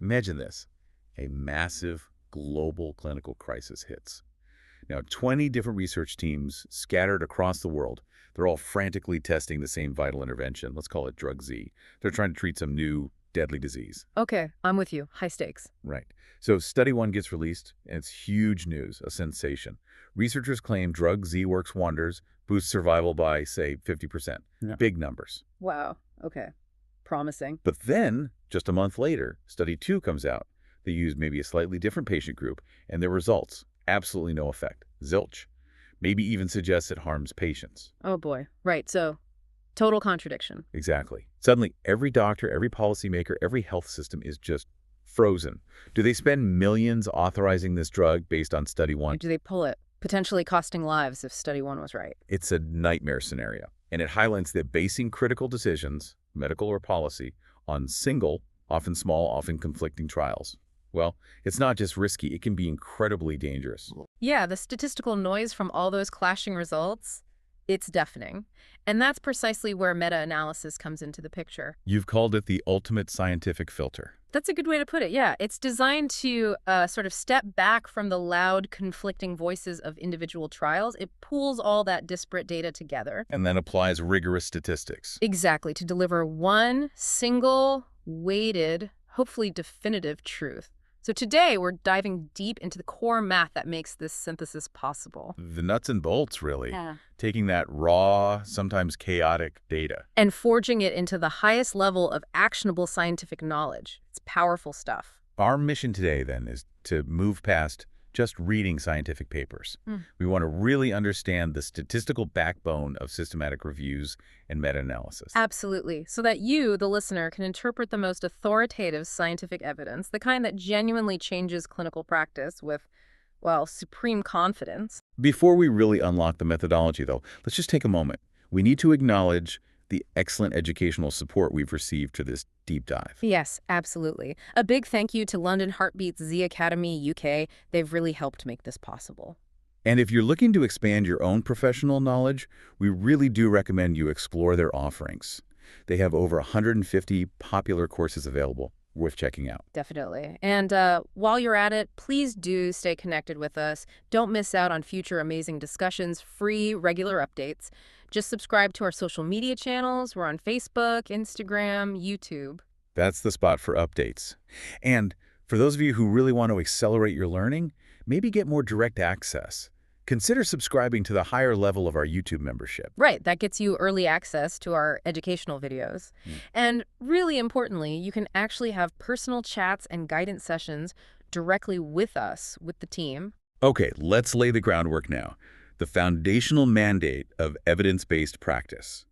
Imagine this. A massive global clinical crisis hits. Now, 20 different research teams scattered across the world. They're all frantically testing the same vital intervention. Let's call it Drug Z. They're trying to treat some new deadly disease. Okay, I'm with you. High stakes. Right. So study one gets released, and it's huge news, a sensation. Researchers claim Drug Z works wonders, boosts survival by, say, 50%. Yeah. Big numbers. Wow. Okay. Promising. But then, just a month later, study two comes out. They use maybe a slightly different patient group, and their results, absolutely no effect. Zilch. Maybe even suggests it harms patients. Oh boy. Right. So, total contradiction. Exactly. Suddenly, every doctor, every policymaker, every health system is just frozen. Do they spend millions authorizing this drug based on study one? Or do they pull it, potentially costing lives if study one was right? It's a nightmare scenario, and it highlights that basing critical decisions, medical or policy, on single, often small, often conflicting trials. Well, it's not just risky, it can be incredibly dangerous. Yeah, the statistical noise from all those clashing results, it's deafening. And that's precisely where meta-analysis comes into the picture. You've called it the ultimate scientific filter. That's a good way to put it, yeah. It's designed to sort of step back from the loud, conflicting voices of individual trials. It pools all that disparate data together. And then applies rigorous statistics. Exactly, to deliver one single, weighted, hopefully definitive truth. So today, we're diving deep into the core math that makes this synthesis possible. The nuts and bolts, really. Yeah. Taking that raw, sometimes chaotic data. And forging it into the highest level of actionable scientific knowledge. It's powerful stuff. Our mission today, then, is to move past just reading scientific papers. We want to really understand the statistical backbone of systematic reviews and meta-analysis. Absolutely. So that you, the listener, can interpret the most authoritative scientific evidence, the kind that genuinely changes clinical practice with, well, supreme confidence. Before we really unlock the methodology, though, let's just take a moment. We need to acknowledge the excellent educational support we've received to this deep dive. Yes, absolutely. A big thank you to London Heartbeat's Z Academy UK. They've really helped make this possible. And if you're looking to expand your own professional knowledge, we really do recommend you explore their offerings. They have over 150 popular courses available, worth checking out. Definitely. And while you're at it, please do stay connected with us. Don't miss out on future amazing discussions, free, regular updates. Just subscribe to our social media channels. We're on Facebook, Instagram, YouTube. That's the spot for updates. And for those of you who really want to accelerate your learning, maybe get more direct access, consider subscribing to the higher level of our YouTube membership. Right, that gets you early access to our educational videos. And really importantly, you can actually have personal chats and guidance sessions directly with us, with the team. Okay, let's lay the groundwork now. The foundational mandate of evidence-based practice.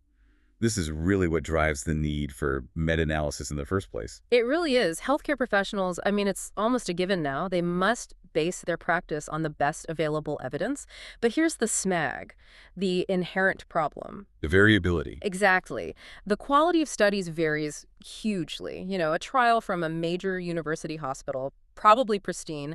This is really what drives the need for meta-analysis in the first place. It really is. Healthcare professionals, I mean, it's almost a given now. They must base their practice on the best available evidence. But here's the snag, the inherent problem. The variability. Exactly. The quality of studies varies hugely. You know, a trial from a major university hospital, probably pristine,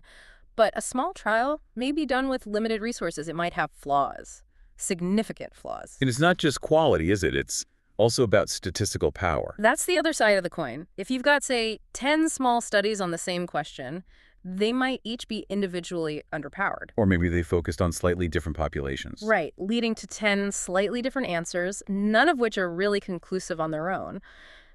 but a small trial may be done with limited resources. It might have flaws, significant flaws. And it's not just quality, is it? It's also about statistical power. That's the other side of the coin. If you've got, say, 10 small studies on the same question, they might each be individually underpowered. Or maybe they focused on slightly different populations. Right, leading to 10 slightly different answers, none of which are really conclusive on their own.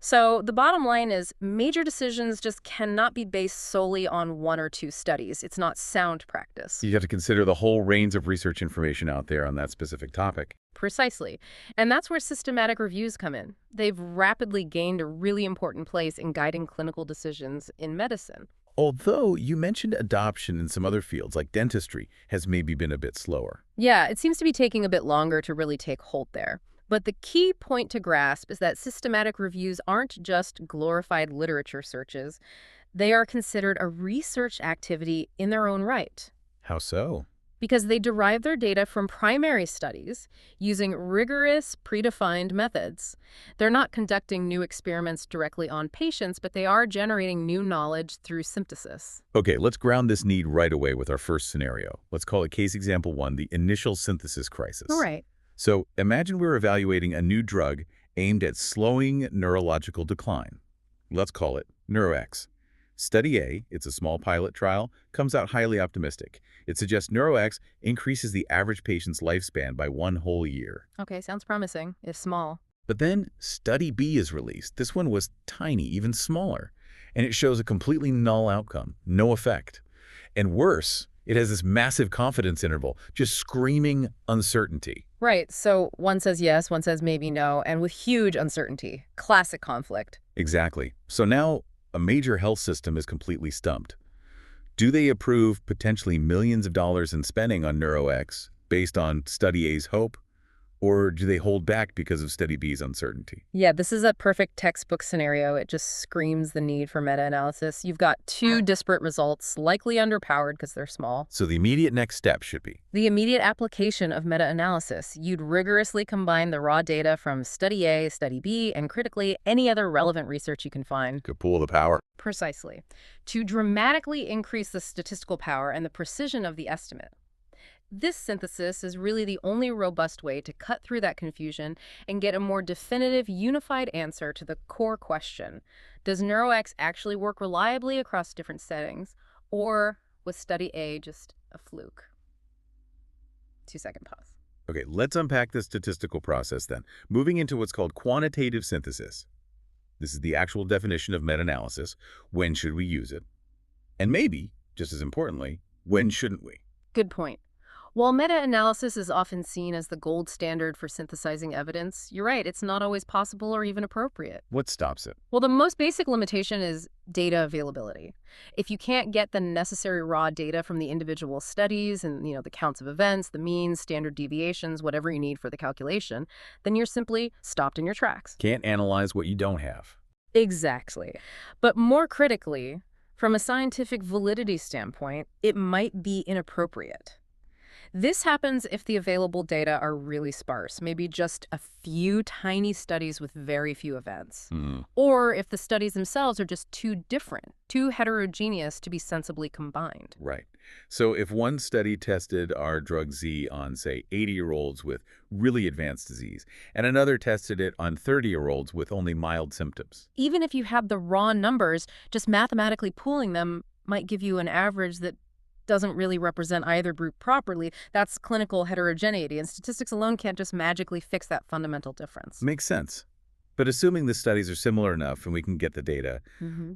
So the bottom line is major decisions just cannot be based solely on one or two studies. It's not sound practice. You have to consider the whole range of research information out there on that specific topic. Precisely. And that's where systematic reviews come in. They've rapidly gained a really important place in guiding clinical decisions in medicine. Although you mentioned adoption in some other fields, like dentistry, has maybe been a bit slower. Yeah, it seems to be taking a bit longer to really take hold there. But the key point to grasp is that systematic reviews aren't just glorified literature searches. They are considered a research activity in their own right. How so? Because they derive their data from primary studies using rigorous, predefined methods. They're not conducting new experiments directly on patients, but they are generating new knowledge through synthesis. Okay, let's ground this need right away with our first scenario. Let's call it case example 1, the initial synthesis crisis. All right. So imagine we're evaluating a new drug aimed at slowing neurological decline. Let's call it NeuroX. Study A, it's a small pilot trial, comes out highly optimistic. It suggests NeuroX increases the average patient's lifespan by 1 whole year. Okay, sounds promising, if small. But then Study B is released. This one was tiny, even smaller, and it shows a completely null outcome, no effect. And worse, it has this massive confidence interval, just screaming uncertainty. Right, so one says yes, one says maybe no, and with huge uncertainty. Classic conflict. Exactly. So now a major health system is completely stumped. Do they approve potentially millions of dollars in spending on NeuroX based on Study A's hope? Or do they hold back because of Study B's uncertainty? Yeah, this is a perfect textbook scenario. It just screams the need for meta-analysis. You've got two disparate results, likely underpowered because they're small. So the immediate next step should be The immediate application of meta-analysis. You'd rigorously combine the raw data from Study A, Study B, and critically, any other relevant research you can find. to pool the power. Precisely. To dramatically increase the statistical power and the precision of the estimate. This synthesis is really the only robust way to cut through that confusion and get a more definitive, unified answer to the core question. Does NeuroX actually work reliably across different settings, or was Study A just a fluke? 2-second pause. Okay, let's unpack the statistical process then, moving into what's called quantitative synthesis. This is the actual definition of meta-analysis. When should we use it? And maybe, just as importantly, when shouldn't we? Good point. While meta-analysis is often seen as the gold standard for synthesizing evidence, you're right, it's not always possible or even appropriate. What stops it? Well, the most basic limitation is data availability. If you can't get the necessary raw data from the individual studies and, the counts of events, the means, standard deviations, whatever you need for the calculation, then you're simply stopped in your tracks. Can't analyze what you don't have. Exactly. But more critically, from a scientific validity standpoint, it might be inappropriate. This happens if the available data are really sparse, maybe just a few tiny studies with very few events. Or if the studies themselves are just too different, too heterogeneous to be sensibly combined. Right. So if one study tested our drug Z on, say, 80-year-olds with really advanced disease, and another tested it on 30-year-olds with only mild symptoms. Even if you have the raw numbers, just mathematically pooling them might give you an average that doesn't really represent either group properly. That's clinical heterogeneity, and statistics alone can't just magically fix that fundamental difference. Makes sense. But assuming the studies are similar enough and we can get the data,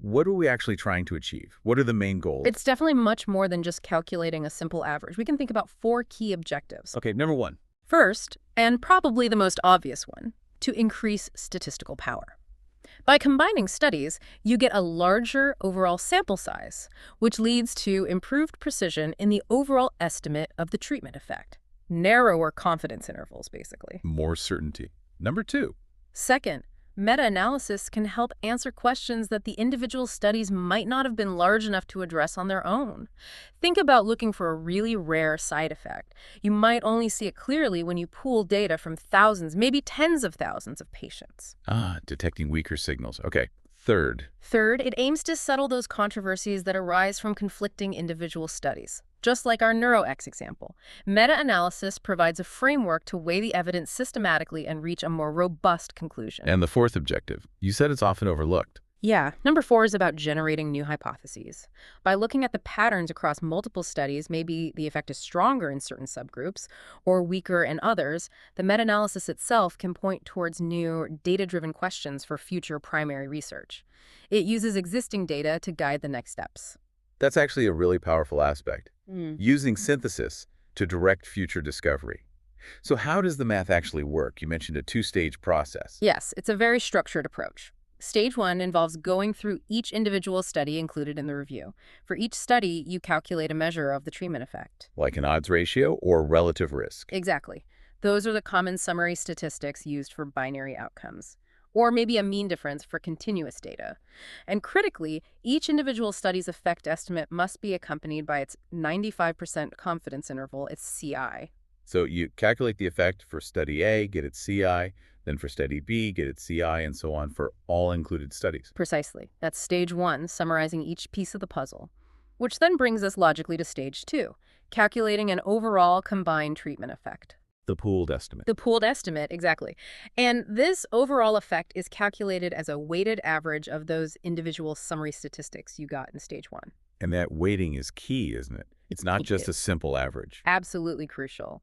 what are we actually trying to achieve? What are the main goals? It's definitely much more than just calculating a simple average. We can think about 4 key objectives. Okay, number one. First, and probably the most obvious one, to increase statistical power. By combining studies, you get a larger overall sample size, which leads to improved precision in the overall estimate of the treatment effect. Narrower confidence intervals, basically. More certainty. Number two. Second, meta-analysis can help answer questions that the individual studies might not have been large enough to address on their own. Think about looking for a really rare side effect. You might only see it clearly when you pool data from thousands, maybe tens of thousands of patients. Detecting weaker signals. Okay. Third, it aims to settle those controversies that arise from conflicting individual studies. Just like our NeuroX example, meta-analysis provides a framework to weigh the evidence systematically and reach a more robust conclusion. And the fourth objective. You said it's often overlooked. Yeah, number 4 is about generating new hypotheses. By looking at the patterns across multiple studies, maybe the effect is stronger in certain subgroups or weaker in others, the meta-analysis itself can point towards new data-driven questions for future primary research. It uses existing data to guide the next steps. That's actually a really powerful aspect. Using synthesis to direct future discovery. So how does the math actually work? You mentioned a 2-stage process. Yes, it's a very structured approach. Stage 1 involves going through each individual study included in the review. For each study, you calculate a measure of the treatment effect. Like an odds ratio or relative risk. Exactly. Those are the common summary statistics used for binary outcomes. Or maybe a mean difference for continuous data. And critically, each individual study's effect estimate must be accompanied by its 95% confidence interval, its CI. So you calculate the effect for study A, get its CI, then for study B, get its CI, and so on for all included studies. Precisely. That's stage 1, summarizing each piece of the puzzle. Which then brings us logically to stage 2, calculating an overall combined treatment effect. The pooled estimate. The pooled estimate, exactly. And this overall effect is calculated as a weighted average of those individual summary statistics you got in stage 1. And that weighting is key, isn't it? It's not It just a is simple average. absolutely crucial.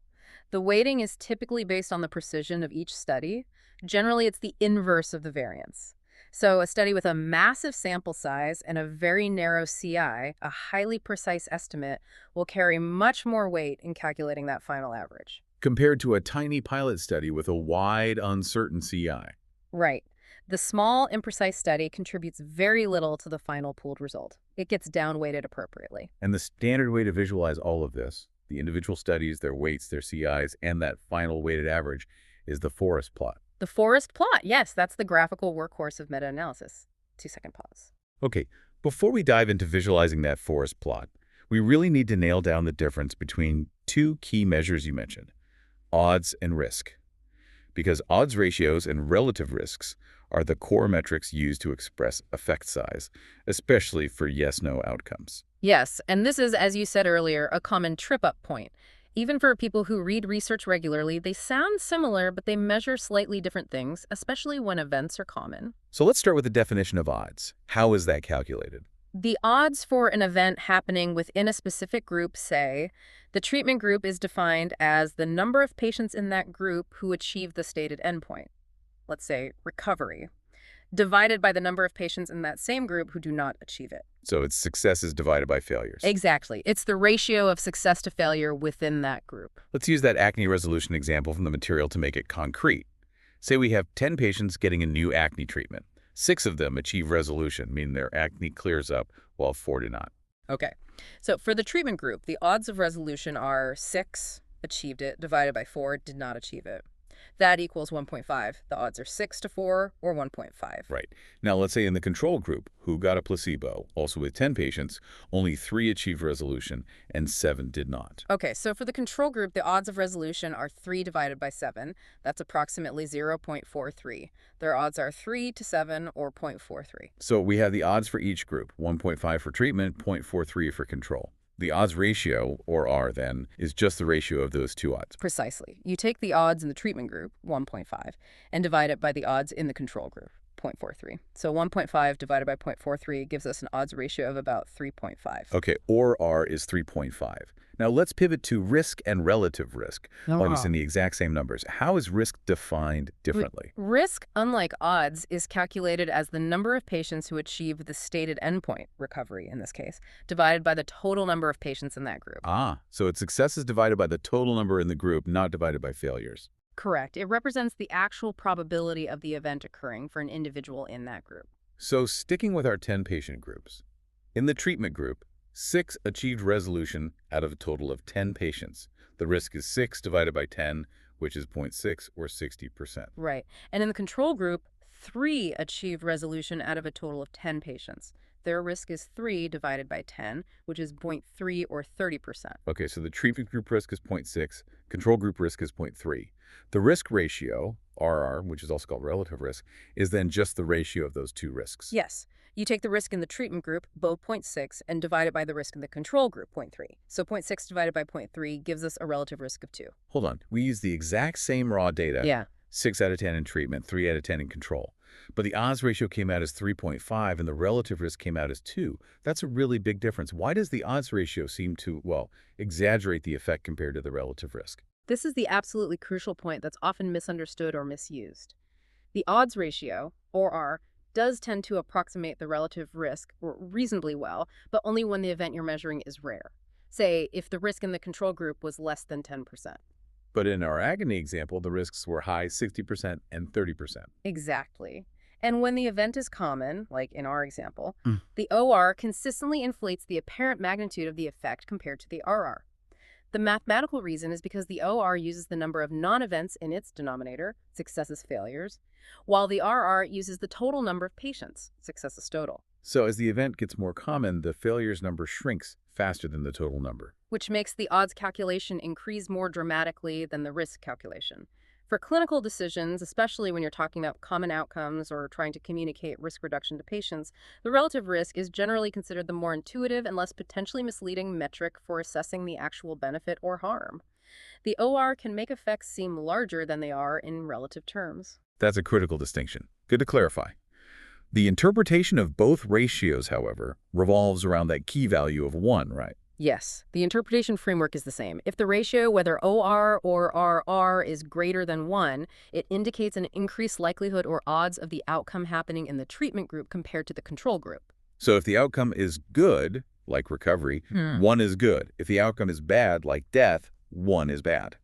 The weighting is typically based on the precision of each study. Generally, it's the inverse of the variance. So a study with a massive sample size and a very narrow CI, a highly precise estimate, will carry much more weight in calculating that final average. Compared to a tiny pilot study with a wide, uncertain CI. Right. The small, imprecise study contributes very little to the final pooled result. It gets downweighted appropriately. And the standard way to visualize all of this, the individual studies, their weights, their CIs, and that final weighted average, is the forest plot. The forest plot, yes, that's the graphical workhorse of meta-analysis. 2-second pause. Okay, before we dive into visualizing that forest plot, we really need to nail down the difference between two key measures you mentioned, odds and risk. Because odds ratios and relative risks are the core metrics used to express effect size, especially for yes-no outcomes. Yes, and this is, as you said earlier, a common trip-up point. Even for people who read research regularly, they sound similar, but they measure slightly different things, especially when events are common. So let's start with the definition of odds. How is that calculated? The odds for an event happening within a specific group say, the treatment group is defined as the number of patients in that group who achieve the stated endpoint, let's say recovery, divided by the number of patients in that same group who do not achieve it. So it's successes divided by failures. Exactly. It's the ratio of success to failure within that group. Let's use that acne resolution example from the material to make it concrete. Say we have 10 patients getting a new acne treatment. 6 of them achieve resolution, meaning their acne clears up, while 4 do not. Okay. So for the treatment group, the odds of resolution are 6 achieved it divided by 4 did not achieve it. That equals 1.5. The odds are 6 to 4 or 1.5. Right. Now, let's say in the control group, who got a placebo, also with 10 patients, only 3 achieved resolution and 7 did not. Okay, so for the control group, the odds of resolution are 3 divided by 7. That's approximately 0.43. Their odds are 3 to 7 or 0.43. So we have the odds for each group, 1.5 for treatment, 0.43 for control. The odds ratio, or R then, is just the ratio of those two odds. Precisely. You take the odds in the treatment group, 1.5, and divide it by the odds in the control group, 0.43. So 1.5 divided by 0.43 gives us an odds ratio of about 3.5. Okay, or R is 3.5. Now let's pivot to risk and relative risk, almost in the exact same numbers. How is risk defined differently? Risk, unlike odds, is calculated as the number of patients who achieve the stated endpoint, recovery in this case, divided by the total number of patients in that group. Ah, so it's successes divided by the total number in the group, not divided by failures. Correct. It represents the actual probability of the event occurring for an individual in that group. So sticking with our 10 patient groups, in the treatment group, 6 achieved resolution out of a total of 10 patients. The risk is 6 divided by 10, which is 0.6 or 60%. Right. And in the control group, 3 achieved resolution out of a total of 10 patients. Their risk is 3 divided by 10, which is 0.3 or 30%. Okay, so the treatment group risk is 0.6, control group risk is 0.3. The risk ratio, RR, which is also called relative risk, is then just the ratio of those two risks. Yes. You take the risk in the treatment group, both 0.6, and divide it by the risk in the control group, 0.3. So 0.6 divided by 0.3 gives us a relative risk of 2. Hold on. We use the exact same raw data. Yeah. 6 out of 10 in treatment, 3 out of 10 in control. But the odds ratio came out as 3.5 and the relative risk came out as 2. That's a really big difference. Why does the odds ratio seem to, well, exaggerate the effect compared to the relative risk? This is the absolutely crucial point that's often misunderstood or misused. The odds ratio, or R, does tend to approximate the relative risk reasonably well, but only when the event you're measuring is rare. Say, if the risk in the control group was less than 10%. But in our agony example, the risks were high 60% and 30%. Exactly. And when the event is common, like in our example, the OR consistently inflates the apparent magnitude of the effect compared to the RR. The mathematical reason is because the OR uses the number of non-events in its denominator, successes failures, while the RR uses the total number of patients, successes total. So as the event gets more common, the failures number shrinks faster than the total number. Which makes the odds calculation increase more dramatically than the risk calculation. For clinical decisions, especially when you're talking about common outcomes or trying to communicate risk reduction to patients, the relative risk is generally considered the more intuitive and less potentially misleading metric for assessing the actual benefit or harm. The OR can make effects seem larger than they are in relative terms. That's a critical distinction. Good to clarify. The interpretation of both ratios, however, revolves around that key value of 1, right? Yes, the interpretation framework is the same. If the ratio, whether OR or RR, is greater than 1, it indicates an increased likelihood or odds of the outcome happening in the treatment group compared to the control group. So if the outcome is good, like recovery, 1 is good. If the outcome is bad, like death, 1 is bad.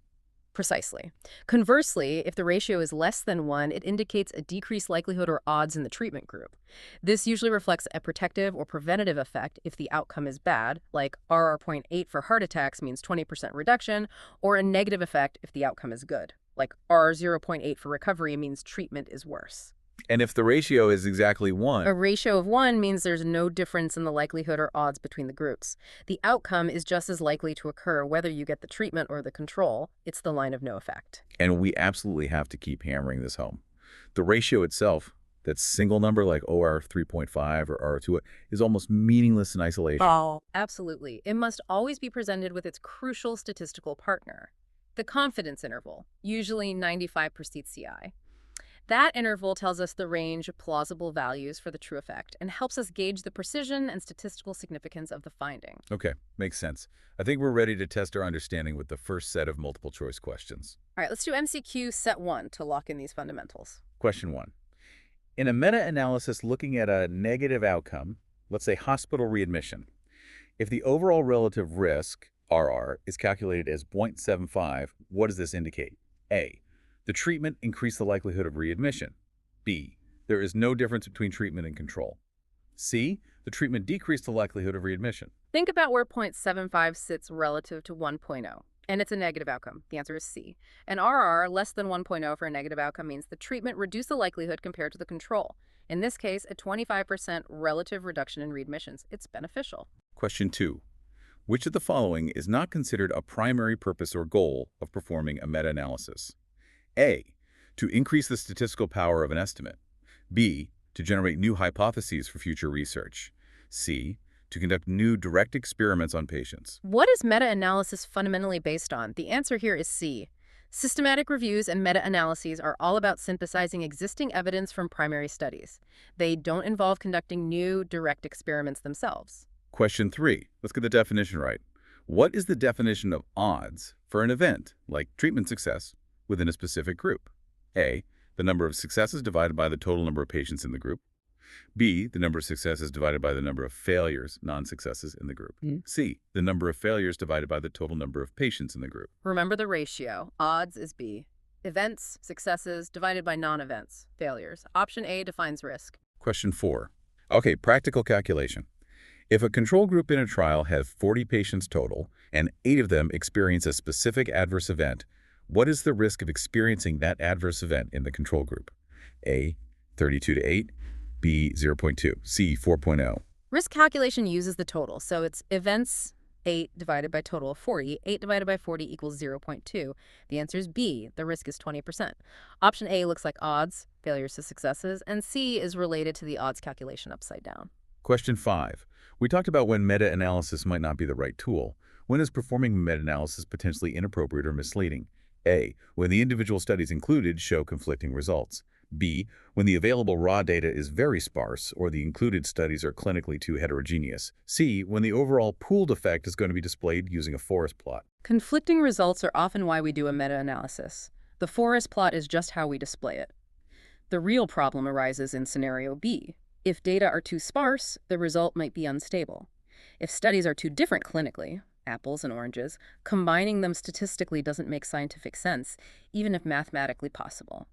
Precisely. Conversely, if the ratio is less than 1, it indicates a decreased likelihood or odds in the treatment group. This usually reflects a protective or preventative effect if the outcome is bad, like RR.8 for heart attacks means 20% reduction, or a negative effect if the outcome is good, like R0.8 for recovery means treatment is worse. And if the ratio is exactly A 1, ratio of 1 means there's no difference in the likelihood or odds between the groups. The outcome is just as likely to occur whether you get the treatment or the control. It's the line of no effect. and we absolutely have to keep hammering this home, the ratio itself, that single number like OR 3.5 or R2, is almost meaningless in isolation. Absolutely. It must always be presented with its crucial statistical partner, the confidence interval, usually 95% CI. That interval tells us the range of plausible values for the true effect and helps us gauge the precision and statistical significance of the finding. Okay, makes sense. I think we're ready to test our understanding with the first set of multiple choice questions. All right, let's do MCQ set 1 to lock in these fundamentals. Question 1. In a meta-analysis looking at a negative outcome, let's say hospital readmission, if the overall relative risk, RR, is calculated as 0.75, what does this indicate? A. The treatment increased the likelihood of readmission. B. There is no difference between treatment and control. C. The treatment decreased the likelihood of readmission. Think about where 0.75 sits relative to 1.0, and it's a negative outcome. The answer is C. And RR, less than 1.0 for a negative outcome, means the treatment reduced the likelihood compared to the control. In this case, a 25% relative reduction in readmissions. It's beneficial. Question 2. Which of the following is not considered a primary purpose or goal of performing a meta-analysis? A. To increase the statistical power of an estimate. B. To generate new hypotheses for future research. C. To conduct new direct experiments on patients. What is meta-analysis fundamentally based on? The answer here is C. Systematic reviews and meta-analyses are all about synthesizing existing evidence from primary studies. They don't involve conducting new direct experiments themselves. Question 3. Let's get the definition right. What is the definition of odds for an event, like treatment success, within a specific group? A. The number of successes divided by the total number of patients in the group. B. The number of successes divided by the number of failures, non-successes, in the group. C. The number of failures divided by the total number of patients in the group. Remember the ratio. Odds is B. Events, successes, divided by non-events, failures. Option A defines risk. Question 4. Okay, practical calculation. If a control group in a trial has 40 patients total and 8 of them experience a specific adverse event, what is the risk of experiencing that adverse event in the control group? A. 32 to 8. B. 0.2. C. 4.0. Risk calculation uses the total, so it's events 8 divided by total of 40. 8 divided by 40 equals 0.2. The answer is B. The risk is 20%. Option A looks like odds, failures to successes, and C is related to the odds calculation upside down. Question 5. We talked about when meta-analysis might not be the right tool. When is performing meta-analysis potentially inappropriate or misleading? A. When the individual studies included show conflicting results. B. When the available raw data is very sparse or the included studies are clinically too heterogeneous. C. When the overall pooled effect is going to be displayed using a forest plot. Conflicting results are often why we do a meta-analysis. The forest plot is just how we display it. The real problem arises in scenario B. If data are too sparse, the result might be unstable. If studies are too different clinically, apples and oranges, combining them statistically doesn't make scientific sense, even if mathematically possible.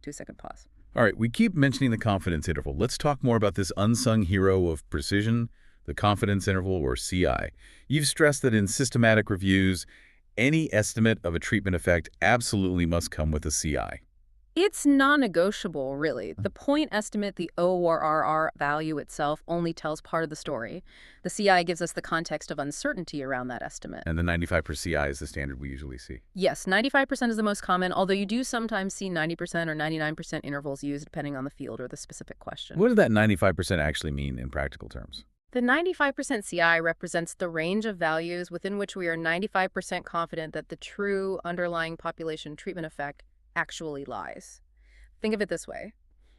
2-second pause. All right, we keep mentioning the confidence interval. Let's talk more about this unsung hero of precision, the confidence interval, or CI. You've stressed that in systematic reviews, any estimate of a treatment effect absolutely must come with a CI. It's non-negotiable, really. The point estimate, the ORR value itself, only tells part of the story. The CI gives us the context of uncertainty around that estimate. And the 95% CI is the standard we usually see. Yes, 95% is the most common, although you do sometimes see 90% or 99% intervals used depending on the field or the specific question. What does that 95% actually mean in practical terms? The 95% CI represents the range of values within which we are 95% confident that the true underlying population treatment effect actually lies. Think of it this way.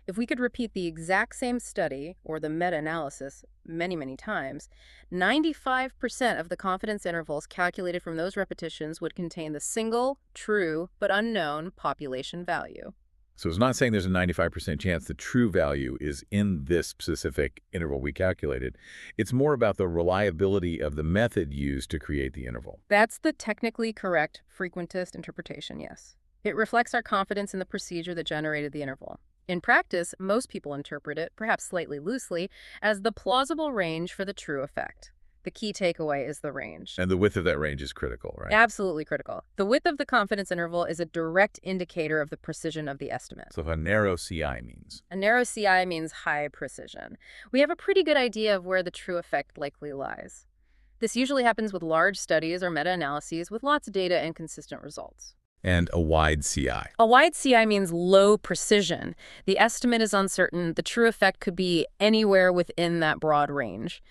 If we could repeat the exact same study, or the meta-analysis, many, many times, 95% of the confidence intervals calculated from those repetitions would contain the single, true, but unknown population value. So it's not saying there's a 95% chance the true value is in this specific interval we calculated. It's more about the reliability of the method used to create the interval. That's the technically correct frequentist interpretation, yes. It reflects our confidence in the procedure that generated the interval. In practice, most people interpret it, perhaps slightly loosely, as the plausible range for the true effect. The key takeaway is the range. And the width of that range is critical, right? Absolutely critical. The width of the confidence interval is a direct indicator of the precision of the estimate. So if a narrow CI means? A narrow CI means high precision. We have a pretty good idea of where the true effect likely lies. This usually happens with large studies or meta-analyses with lots of data and consistent results. And a wide CI. A wide CI means low precision. The estimate is uncertain. The true effect could be anywhere within that broad range.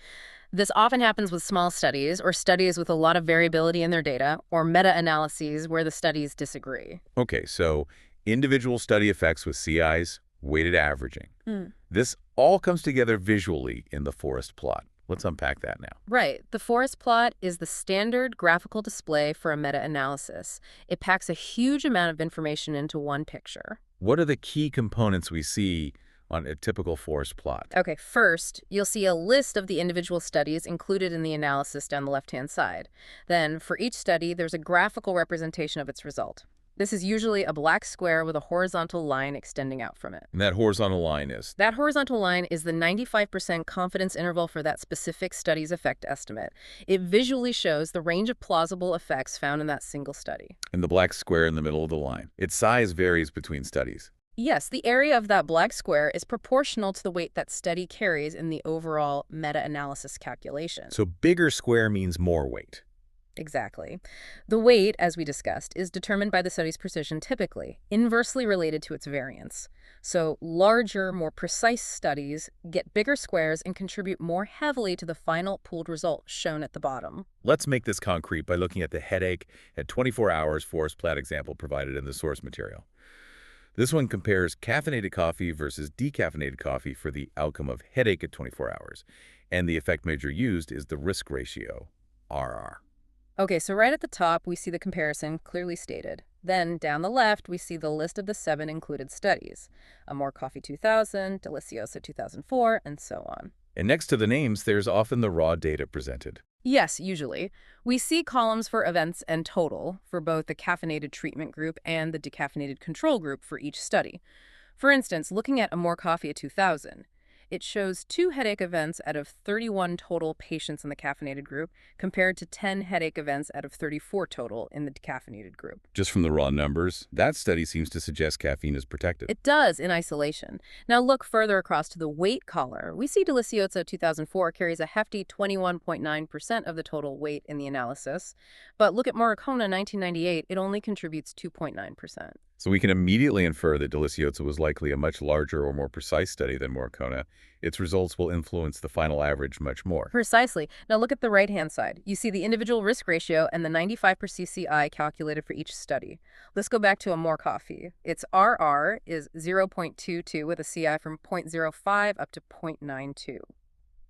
This often happens with small studies or studies with a lot of variability in their data or meta-analyses where the studies disagree. Okay, so individual study effects with CIs, weighted averaging. This all comes together visually in the forest plot. Let's unpack that now. Right. The forest plot is the standard graphical display for a meta-analysis. It packs a huge amount of information into one picture. What are the key components we see on a typical forest plot? Okay, first, you'll see a list of the individual studies included in the analysis down the left-hand side. Then, for each study, there's a graphical representation of its result. This is usually a black square with a horizontal line extending out from it. And that horizontal line is? That horizontal line is the 95% confidence interval for that specific study's effect estimate. It visually shows the range of plausible effects found in that single study. And the black square in the middle of the line. Its size varies between studies. Yes, the area of that black square is proportional to the weight that study carries in the overall meta-analysis calculation. So bigger square means more weight. Exactly. The weight, as we discussed, is determined by the study's precision typically, inversely related to its variance. So larger, more precise studies get bigger squares and contribute more heavily to the final pooled result shown at the bottom. Let's make this concrete by looking at the headache at 24 hours forest plot example provided in the source material. This one compares caffeinated coffee versus decaffeinated coffee for the outcome of headache at 24 hours. And the effect measure used is the risk ratio, RR. Okay, so right at the top, we see the comparison clearly stated. Then, down the left, we see the list of the 7 included studies. Amore Coffee 2000, Deliciosa 2004, and so on. And next to the names, there's often the raw data presented. Yes, usually. We see columns for events and total for both the caffeinated treatment group and the decaffeinated control group for each study. For instance, looking at Amore Coffee 2000, it shows 2 headache events out of 31 total patients in the caffeinated group, compared to 10 headache events out of 34 total in the decaffeinated group. Just from the raw numbers, that study seems to suggest caffeine is protective. It does in isolation. Now look further across to the weight column. We see Deliciosa 2004 carries a hefty 21.9% of the total weight in the analysis, but look at Morricone 1998, it only contributes 2.9%. So we can immediately infer that Deliciosa was likely a much larger or more precise study than Morricone. Its results will influence the final average much more. Precisely. Now look at the right-hand side. You see the individual risk ratio and the 95% CI calculated for each study. Let's go back to Amore Coffee. Its RR is 0.22 with a CI from 0.05 up to 0.92.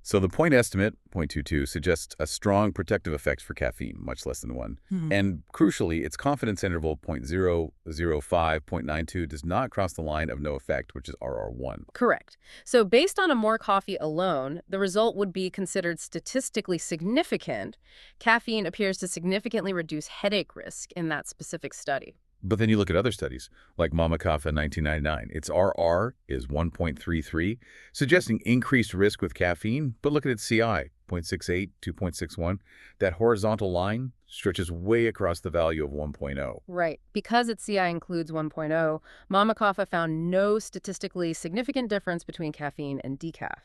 So the point estimate, 0.22, suggests a strong protective effect for caffeine, much less than 1. And crucially, its confidence interval, 0.005, 0.92, does not cross the line of no effect, which is RR1. Correct. So based on Amore Coffee alone, the result would be considered statistically significant. Caffeine appears to significantly reduce headache risk in that specific study. But then you look at other studies, like Mama Kaffa 1999. Its RR is 1.33, suggesting increased risk with caffeine. But look at its CI, 0.68, 2.61. That horizontal line, stretches way across the value of 1.0. Right. Because its CI includes 1.0, Mamakaffa found no statistically significant difference between caffeine and decaf.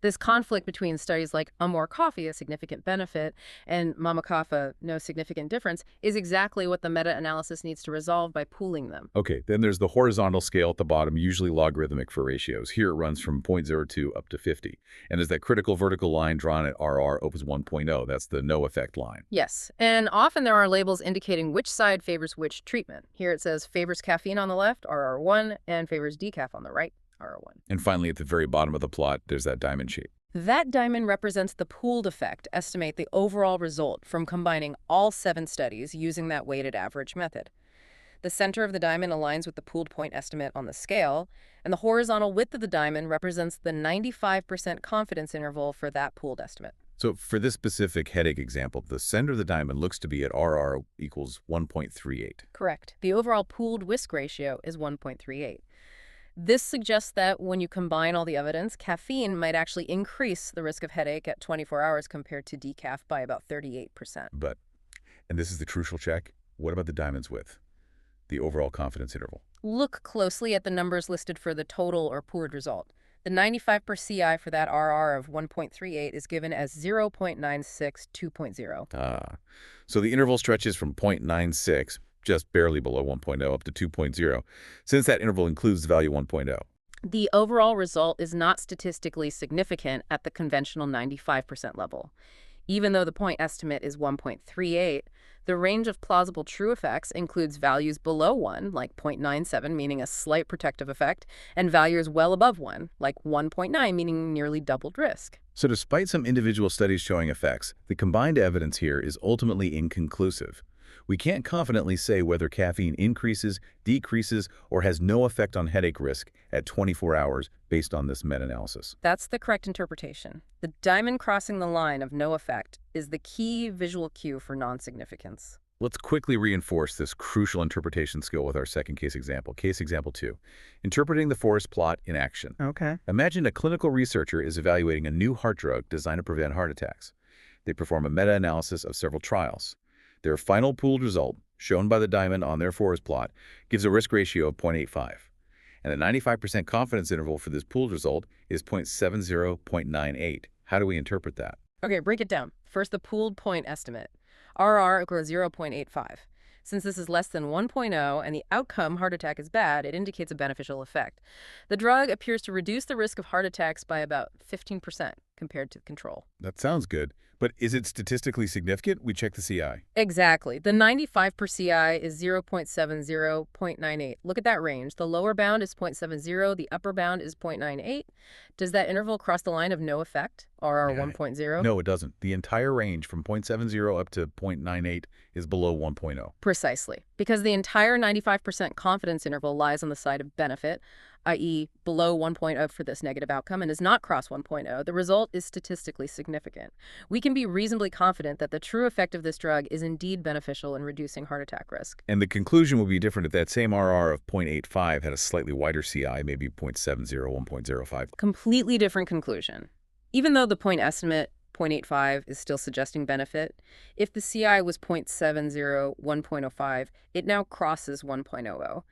This conflict between studies like more coffee, a significant benefit, and Mamakaffa, no significant difference, is exactly what the meta-analysis needs to resolve by pooling them. Okay, then there's the horizontal scale at the bottom, usually logarithmic for ratios. Here it runs from 0.02 up to 50. And there's that critical vertical line drawn at RR opens 1.0. That's the no effect line. Yes, and often there are labels indicating which side favors which treatment. Here it says favors caffeine on the left, RR1, and favors decaf on the right, RR1. And finally, at the very bottom of the plot, there's that diamond shape. That diamond represents the pooled effect, estimate the overall result from combining all 7 studies using that weighted average method. The center of the diamond aligns with the pooled point estimate on the scale, and the horizontal width of the diamond represents the 95% confidence interval for that pooled estimate. So for this specific headache example, the center of the diamond looks to be at RR equals 1.38. Correct. The overall pooled risk ratio is 1.38. This suggests that when you combine all the evidence, caffeine might actually increase the risk of headache at 24 hours compared to decaf by about 38%. But, and this is the crucial check, what about the diamond's width? The overall confidence interval. Look closely at the numbers listed for the total or pooled result. The 95 per CI for that RR of 1.38 is given as 0.96 2.0. So the interval stretches from 0.96, just barely below 1.0, up to 2.0, since that interval includes the value 1.0. The overall result is not statistically significant at the conventional 95% level. Even though the point estimate is 1.38, the range of plausible true effects includes values below 1, like 0.97, meaning a slight protective effect, and values well above 1, like 1.9, meaning nearly doubled risk. So despite some individual studies showing effects, the combined evidence here is ultimately inconclusive. We can't confidently say whether caffeine increases, decreases, or has no effect on headache risk at 24 hours based on this meta-analysis. That's the correct interpretation. The diamond crossing the line of no effect is the key visual cue for non-significance. Let's quickly reinforce this crucial interpretation skill with our second case example. Case example 2, interpreting the forest plot in action. Okay. Imagine a clinical researcher is evaluating a new heart drug designed to prevent heart attacks. They perform a meta-analysis of several trials. Their final pooled result, shown by the diamond on their forest plot, gives a risk ratio of 0.85. And the 95% confidence interval for this pooled result is 0.70, 0.98. How do we interpret that? Okay, break it down. First, the pooled point estimate. RR equals 0.85. Since this is less than 1.0 and the outcome, heart attack, is bad, it indicates a beneficial effect. The drug appears to reduce the risk of heart attacks by about 15% compared to control. That sounds good. But is it statistically significant? We check the CI. Exactly. The 95 per CI is 0.70, 0.98. Look at that range. The lower bound is 0.70, the upper bound is 0.98. Does that interval cross the line of no effect, RR 1.0? No, it doesn't. The entire range from 0.70 up to 0.98 is below 1.0. Precisely. Because the entire 95% confidence interval lies on the side of benefit, i.e. below 1.0 for this negative outcome, and does not cross 1.0, the result is statistically significant. We can be reasonably confident that the true effect of this drug is indeed beneficial in reducing heart attack risk. And the conclusion would be different if that same RR of 0.85 had a slightly wider CI, maybe 0.70, 1.05. Completely different conclusion. Even though the point estimate, 0.85, is still suggesting benefit, if the CI was 0.70, 1.05, it now crosses 1.00.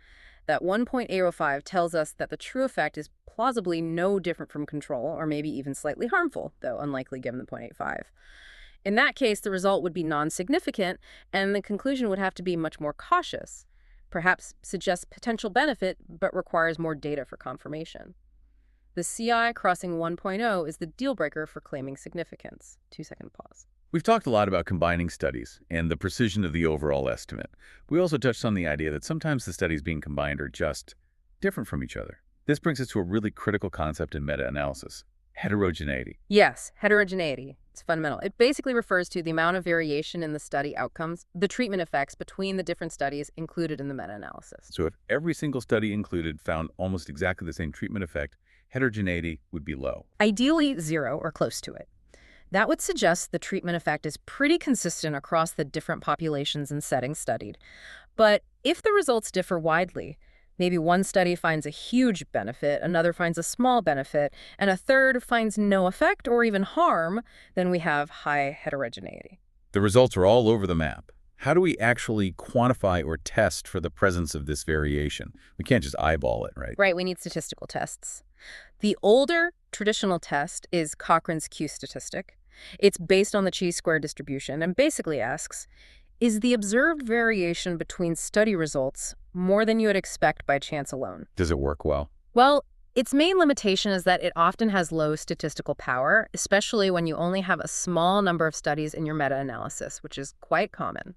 That 1.805 tells us that the true effect is plausibly no different from control, or maybe even slightly harmful, though unlikely given the 0.85. In that case, the result would be non-significant, and the conclusion would have to be much more cautious. Perhaps suggests potential benefit, but requires more data for confirmation. The CI crossing 1.0 is the deal breaker for claiming significance. 2-second pause. We've talked a lot about combining studies and the precision of the overall estimate. We also touched on the idea that sometimes the studies being combined are just different from each other. This brings us to a really critical concept in meta-analysis: heterogeneity. Yes, heterogeneity. It's fundamental. It basically refers to the amount of variation in the study outcomes, the treatment effects between the different studies included in the meta-analysis. So if every single study included found almost exactly the same treatment effect, heterogeneity would be low. Ideally 0 or close to it. That would suggest the treatment effect is pretty consistent across the different populations and settings studied. But if the results differ widely, maybe one study finds a huge benefit, another finds a small benefit, and a third finds no effect or even harm, then we have high heterogeneity. The results are all over the map. How do we actually quantify or test for the presence of this variation? We can't just eyeball it, right? Right, we need statistical tests. The older traditional test is Cochrane's Q statistic. It's based on the chi-square distribution and basically asks, is the observed variation between study results more than you would expect by chance alone? Does it work well? Well, its main limitation is that it often has low statistical power, especially when you only have a small number of studies in your meta-analysis, which is quite common.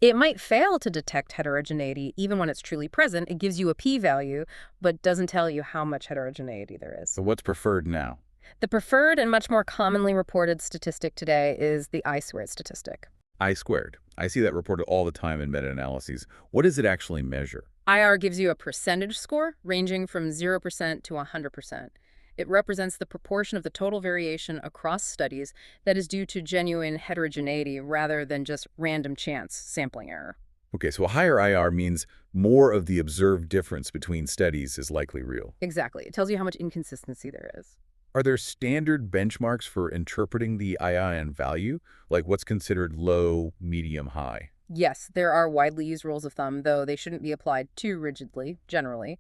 It might fail to detect heterogeneity even when it's truly present. It gives you a p-value, but doesn't tell you how much heterogeneity there is. So what's preferred now? The preferred and much more commonly reported statistic today is the I-squared statistic. I-squared. I see that reported all the time in meta-analyses. What does it actually measure? IR gives you a percentage score ranging from 0% to 100%. It represents the proportion of the total variation across studies that is due to genuine heterogeneity rather than just random chance sampling error. Okay, so a higher IR means more of the observed difference between studies is likely real. Exactly. It tells you how much inconsistency there is. Are there standard benchmarks for interpreting the IIN value? Like what's considered low, medium, high? Yes, there are widely used rules of thumb, though they shouldn't be applied too rigidly, generally.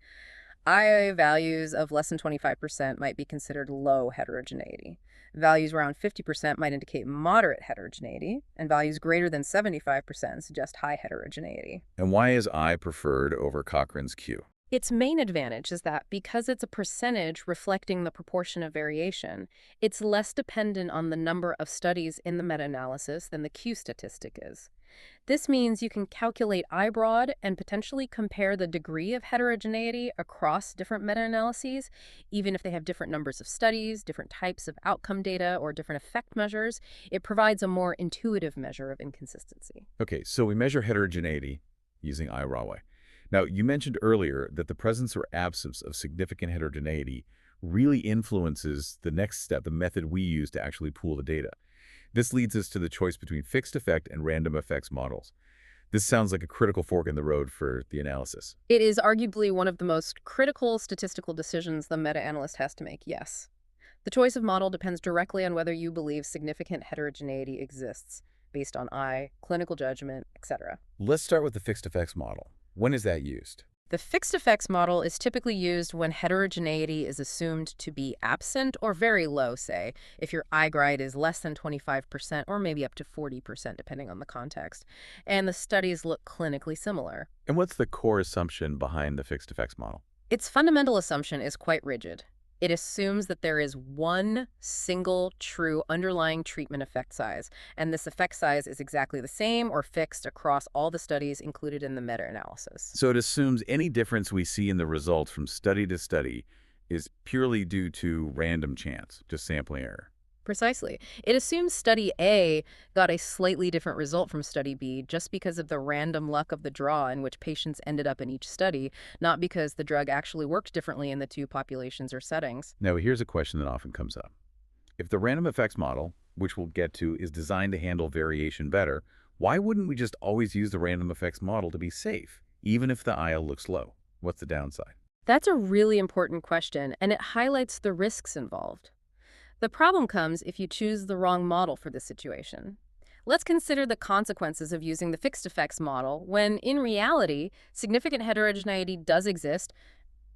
IA values of less than 25% might be considered low heterogeneity. Values around 50% might indicate moderate heterogeneity, and values greater than 75% suggest high heterogeneity. And why is I preferred over Cochrane's Q? Its main advantage is that because it's a percentage reflecting the proportion of variation, it's less dependent on the number of studies in the meta-analysis than the Q statistic is. This means you can calculate I-broad and potentially compare the degree of heterogeneity across different meta-analyses, even if they have different numbers of studies, different types of outcome data, or different effect measures. It provides a more intuitive measure of inconsistency. Okay, so we measure heterogeneity using I-RAW. Now, you mentioned earlier that the presence or absence of significant heterogeneity really influences the next step, the method we use to actually pool the data. This leads us to the choice between fixed effect and random effects models. This sounds like a critical fork in the road for the analysis. It is arguably one of the most critical statistical decisions the meta-analyst has to make, yes. The choice of model depends directly on whether you believe significant heterogeneity exists, based on clinical judgment, etc. Let's start with the fixed effects model. When is that used? The fixed effects model is typically used when heterogeneity is assumed to be absent or very low, say, if your I-grade is less than 25% or maybe up to 40% depending on the context, and the studies look clinically similar. And what's the core assumption behind the fixed effects model? Its fundamental assumption is quite rigid. It assumes that there is one single true underlying treatment effect size, and this effect size is exactly the same or fixed across all the studies included in the meta-analysis. So it assumes any difference we see in the results from study to study is purely due to random chance, just sampling error. Precisely. It assumes study A got a slightly different result from study B just because of the random luck of the draw in which patients ended up in each study, not because the drug actually worked differently in the two populations or settings. Now, here's a question that often comes up. If the random effects model, which we'll get to, is designed to handle variation better, why wouldn't we just always use the random effects model to be safe, even if the IL looks low? What's the downside? That's a really important question, and it highlights the risks involved. The problem comes if you choose the wrong model for this situation. Let's consider the consequences of using the fixed effects model when, in reality, significant heterogeneity does exist.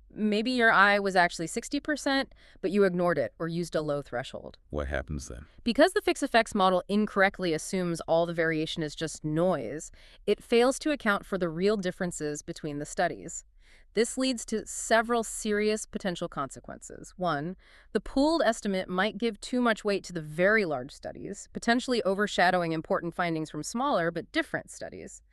Maybe your I was actually 60%, but you ignored it or used a low threshold. What happens then? Because the fixed effects model incorrectly assumes all the variation is just noise, it fails to account for the real differences between the studies. This leads to several serious potential consequences. One, the pooled estimate might give too much weight to the very large studies, potentially overshadowing important findings from smaller but different studies.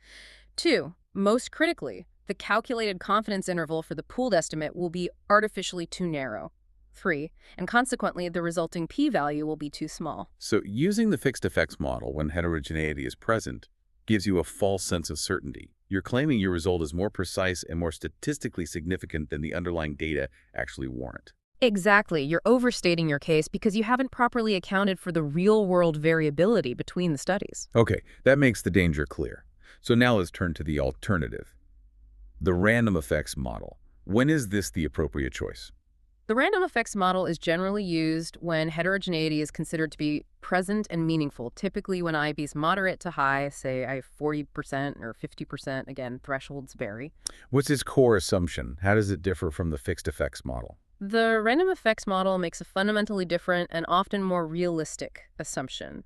Two, most critically, the calculated confidence interval for the pooled estimate will be artificially too narrow. Three, and consequently, the resulting p-value will be too small. So using the fixed effects model when heterogeneity is present gives you a false sense of certainty. You're claiming your result is more precise and more statistically significant than the underlying data actually warrant. Exactly. You're overstating your case because you haven't properly accounted for the real-world variability between the studies. Okay, that makes the danger clear. So now let's turn to the alternative. The random effects model. When is this the appropriate choice? The random effects model is generally used when heterogeneity is considered to be present and meaningful, typically when IB is moderate to high, say I 40% or 50%. Again, thresholds vary. What's its core assumption? How does it differ from the fixed effects model? The random effects model makes a fundamentally different and often more realistic assumption.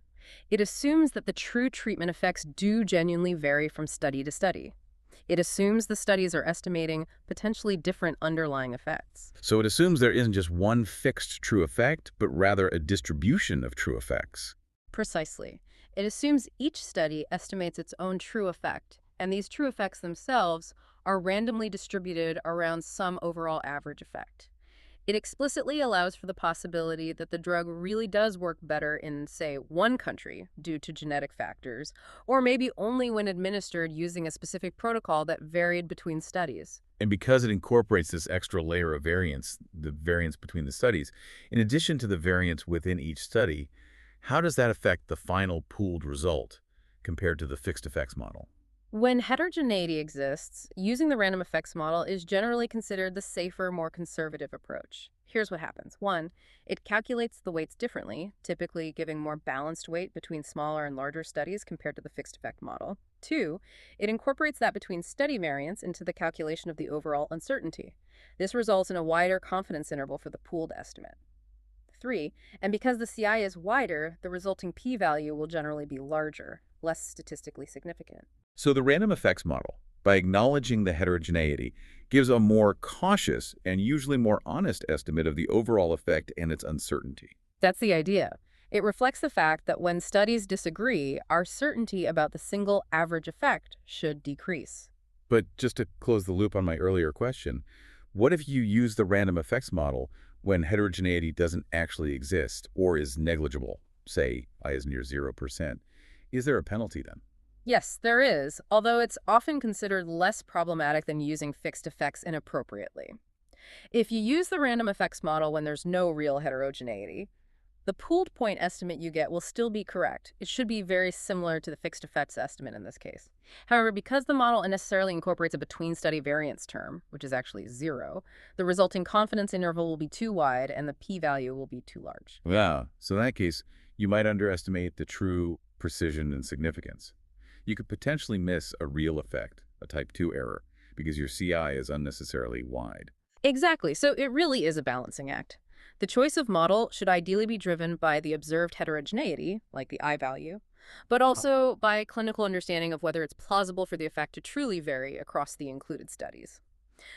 It assumes that the true treatment effects do genuinely vary from study to study. It assumes the studies are estimating potentially different underlying effects. So it assumes there isn't just one fixed true effect, but rather a distribution of true effects. Precisely. It assumes each study estimates its own true effect, and these true effects themselves are randomly distributed around some overall average effect. It explicitly allows for the possibility that the drug really does work better in, say, one country due to genetic factors, or maybe only when administered using a specific protocol that varied between studies. And because it incorporates this extra layer of variance, the variance between the studies, in addition to the variance within each study, how does that affect the final pooled result compared to the fixed effects model? When heterogeneity exists, using the random effects model is generally considered the safer, more conservative approach. Here's what happens. One, it calculates the weights differently, typically giving more balanced weight between smaller and larger studies compared to the fixed effect model. Two, it incorporates that between study variance into the calculation of the overall uncertainty. This results in a wider confidence interval for the pooled estimate. Three, and because the CI is wider, the resulting p-value will generally be larger, less statistically significant. So the random effects model, by acknowledging the heterogeneity, gives a more cautious and usually more honest estimate of the overall effect and its uncertainty. That's the idea. It reflects the fact that when studies disagree, our certainty about the single average effect should decrease. But just to close the loop on my earlier question, what if you use the random effects model when heterogeneity doesn't actually exist or is negligible, say I is near 0%? Is there a penalty then? Yes, there is, although it's often considered less problematic than using fixed effects inappropriately. If you use the random effects model when there's no real heterogeneity, the pooled point estimate you get will still be correct. It should be very similar to the fixed effects estimate in this case. However, because the model unnecessarily incorporates a between-study variance term, which is actually 0, the resulting confidence interval will be too wide and the p-value will be too large. Yeah, so in that case, you might underestimate the true precision and significance. You could potentially miss a real effect, a type 2 error, because your CI is unnecessarily wide. Exactly, so it really is a balancing act. The choice of model should ideally be driven by the observed heterogeneity, like the I-value, but also by clinical understanding of whether it's plausible for the effect to truly vary across the included studies.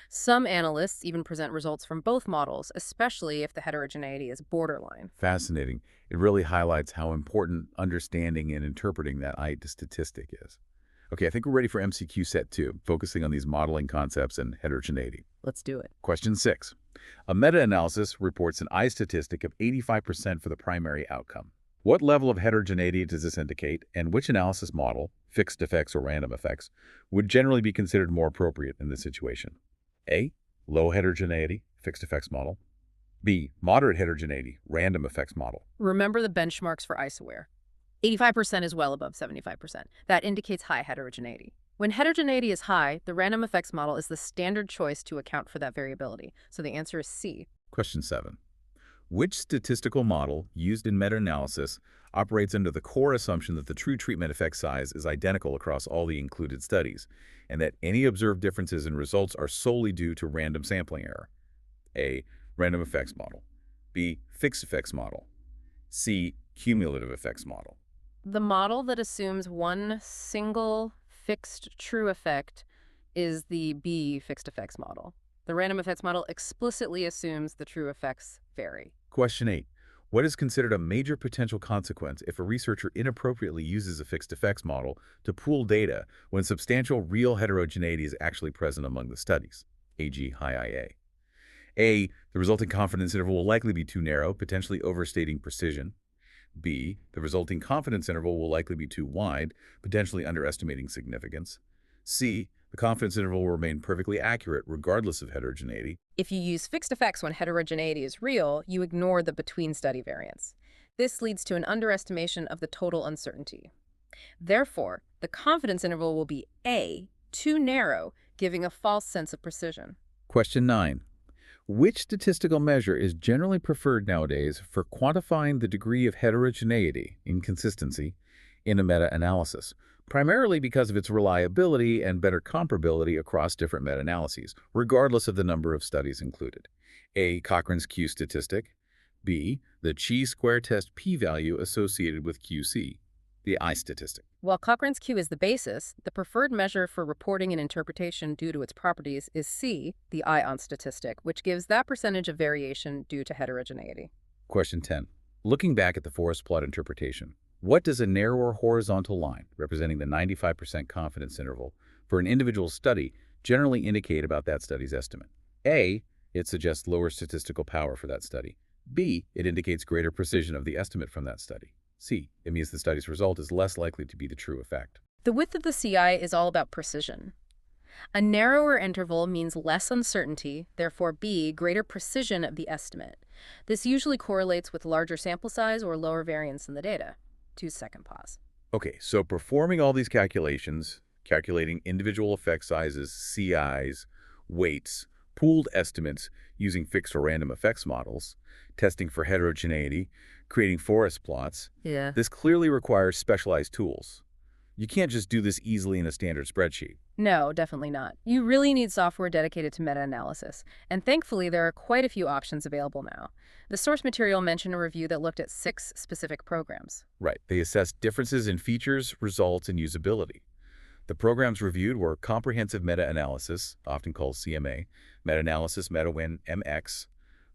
Some analysts even present results from both models, especially if the heterogeneity is borderline. Fascinating. It really highlights how important understanding and interpreting that I statistic is. Okay, I think we're ready for MCQ set 2, focusing on these modeling concepts and heterogeneity. Let's do it. Question 6. A meta-analysis reports an I statistic of 85% for the primary outcome. What level of heterogeneity does this indicate, and which analysis model, fixed effects or random effects, would generally be considered more appropriate in this situation? A. Low heterogeneity, fixed effects model. B. Moderate heterogeneity, random effects model. Remember the benchmarks for ISOWare. 85% is well above 75%. That indicates high heterogeneity. When heterogeneity is high, the random effects model is the standard choice to account for that variability. So the answer is C. Question 7. Which statistical model used in meta-analysis operates under the core assumption that the true treatment effect size is identical across all the included studies, and that any observed differences in results are solely due to random sampling error? A. Random effects model. B. Fixed effects model. C. Cumulative effects model. The model that assumes one single fixed true effect is the B fixed effects model. The random effects model explicitly assumes the true effects vary. Question 8. What is considered a major potential consequence if a researcher inappropriately uses a fixed effects model to pool data when substantial real heterogeneity is actually present among the studies, e.g. high IA? A. The resulting confidence interval will likely be too narrow, potentially overstating precision. B. The resulting confidence interval will likely be too wide, potentially underestimating significance. C. The confidence interval will remain perfectly accurate regardless of heterogeneity. If you use fixed effects when heterogeneity is real, you ignore the between-study variance. This leads to an underestimation of the total uncertainty. Therefore, the confidence interval will be A, too narrow, giving a false sense of precision. Question 9. Which statistical measure is generally preferred nowadays for quantifying the degree of heterogeneity, inconsistency, in a meta-analysis, primarily because of its reliability and better comparability across different meta-analyses, regardless of the number of studies included? A. Cochrane's Q statistic. B. The chi-square test p-value associated with QC, the I statistic. While Cochrane's Q is the basis, the preferred measure for reporting and interpretation due to its properties is C, the ion statistic, which gives that percentage of variation due to heterogeneity. Question 10. Looking back at the forest plot interpretation, what does a narrower horizontal line, representing the 95% confidence interval, for an individual study generally indicate about that study's estimate? A. It suggests lower statistical power for that study. B. It indicates greater precision of the estimate from that study. C. It means the study's result is less likely to be the true effect. The width of the CI is all about precision. A narrower interval means less uncertainty, therefore B, greater precision of the estimate. This usually correlates with larger sample size or lower variance in the data. 2-second pause. Okay, so performing all these calculations, calculating individual effect sizes, CIs, weights, pooled estimates using fixed or random effects models, testing for heterogeneity, creating forest plots, Yeah. this clearly requires specialized tools. You can't just do this easily in a standard spreadsheet. No, definitely not. You really need software dedicated to meta-analysis, and thankfully there are quite a few options available now. The source material mentioned a review that looked at 6 specific programs. Right. They assessed differences in features, results, and usability. The programs reviewed were Comprehensive Meta-Analysis, often called CMA, Meta-Analysis MetaWin MX,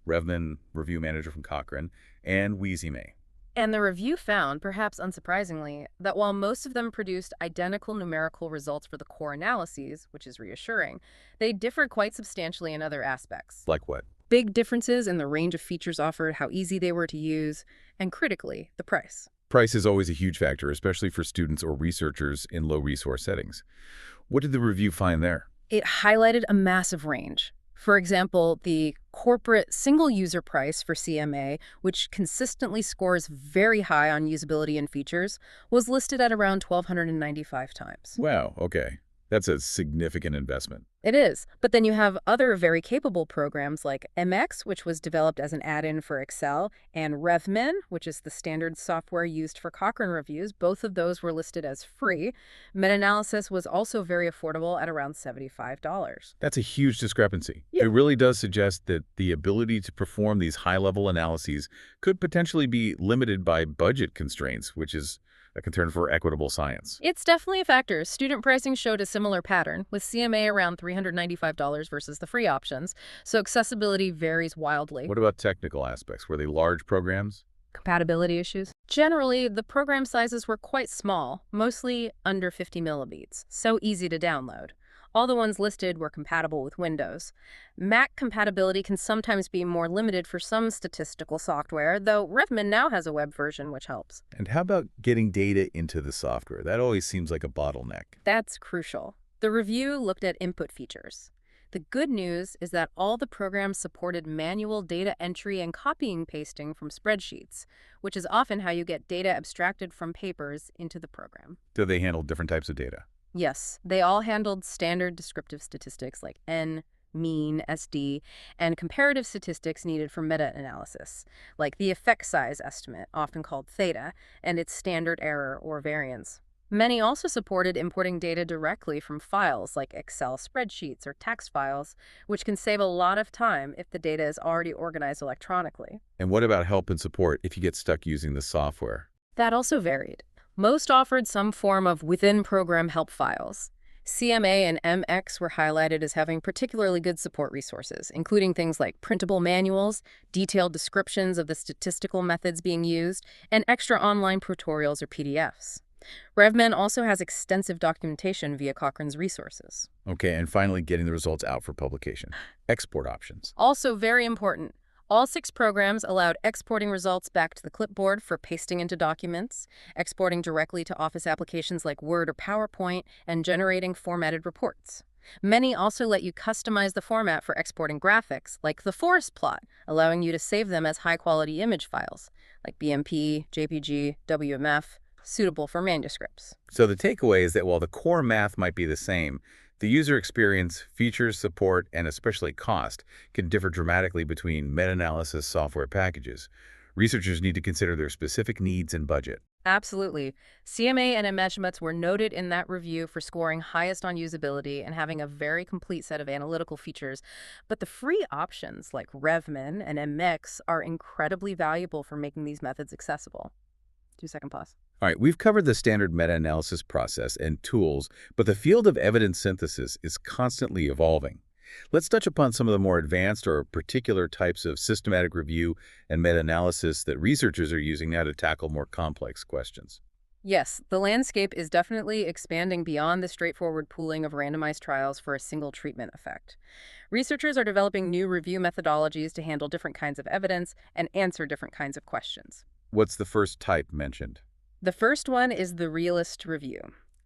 Revman Review Manager from Cochrane, and WheezyMay. And the review found, perhaps unsurprisingly, that while most of them produced identical numerical results for the core analyses, which is reassuring, they differed quite substantially in other aspects. Like what? Big differences in the range of features offered, how easy they were to use, and critically, the price. Price is always a huge factor, especially for students or researchers in low-resource settings. What did the review find there? It highlighted a massive range. For example, the corporate single-user price for CMA, which consistently scores very high on usability and features, was listed at around 1,295 times. Wow, okay. That's a significant investment. It is, but then you have other very capable programs like MX, which was developed as an add-in for Excel, and Revman, which is the standard software used for Cochrane reviews. Both of those were listed as free. Meta-analysis was also very affordable at around $75. That's a huge discrepancy. Yeah. It really does suggest that the ability to perform these high-level analyses could potentially be limited by budget constraints, which is a concern for equitable science. It's definitely a factor. Student pricing showed a similar pattern, with CMA around $395 versus the free options, so accessibility varies wildly. What about technical aspects? Were they large programs? Compatibility issues? Generally, the program sizes were quite small, mostly under 50 millibeats, so easy to download. All the ones listed were compatible with Windows. Mac compatibility can sometimes be more limited for some statistical software, though Revman now has a web version, which helps. And how about getting data into the software? That always seems like a bottleneck. That's crucial. The review looked at input features. The good news is that all the programs supported manual data entry and copying pasting from spreadsheets, which is often how you get data abstracted from papers into the program. Do they handle different types of data? Yes, they all handled standard descriptive statistics like N, mean, SD, and comparative statistics needed for meta-analysis, like the effect size estimate, often called theta, and its standard error or variance. Many also supported importing data directly from files like Excel spreadsheets or text files, which can save a lot of time if the data is already organized electronically. And what about help and support if you get stuck using the software? That also varied. Most offered some form of within-program help files. CMA and MX were highlighted as having particularly good support resources, including things like printable manuals, detailed descriptions of the statistical methods being used, and extra online tutorials or PDFs. Revman also has extensive documentation via Cochrane's resources. Okay, and finally getting the results out for publication. Export options. Also very important. All 6 programs allowed exporting results back to the clipboard for pasting into documents, exporting directly to Office applications like Word or PowerPoint, and generating formatted reports. Many also let you customize the format for exporting graphics, like the forest plot, allowing you to save them as high-quality image files, like BMP, JPG, WMF, suitable for manuscripts. So the takeaway is that while the core math might be the same, The user experience, features, support, and especially cost can differ dramatically between meta-analysis software packages. Researchers need to consider their specific needs and budget. Absolutely. CMA and measurements were noted in that review for scoring highest on usability and having a very complete set of analytical features. But the free options like RevMin and MX are incredibly valuable for making these methods accessible. 2-second pause. All right, we've covered the standard meta-analysis process and tools, but the field of evidence synthesis is constantly evolving. Let's touch upon some of the more advanced or particular types of systematic review and meta-analysis that researchers are using now to tackle more complex questions. Yes, the landscape is definitely expanding beyond the straightforward pooling of randomized trials for a single treatment effect. Researchers are developing new review methodologies to handle different kinds of evidence and answer different kinds of questions. What's the first type mentioned? The first one is the realist review.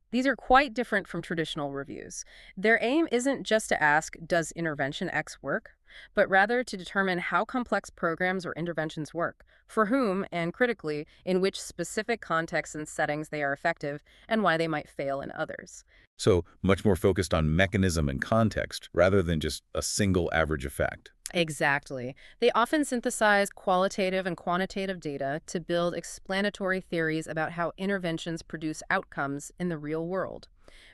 These are quite different from traditional reviews. Their aim isn't just to ask, does intervention X work? But rather to determine how complex programs or interventions work, for whom, and critically, in which specific contexts and settings they are effective, and why they might fail in others. So much more focused on mechanism and context rather than just a single average effect. Exactly. They often synthesize qualitative and quantitative data to build explanatory theories about how interventions produce outcomes in the real world.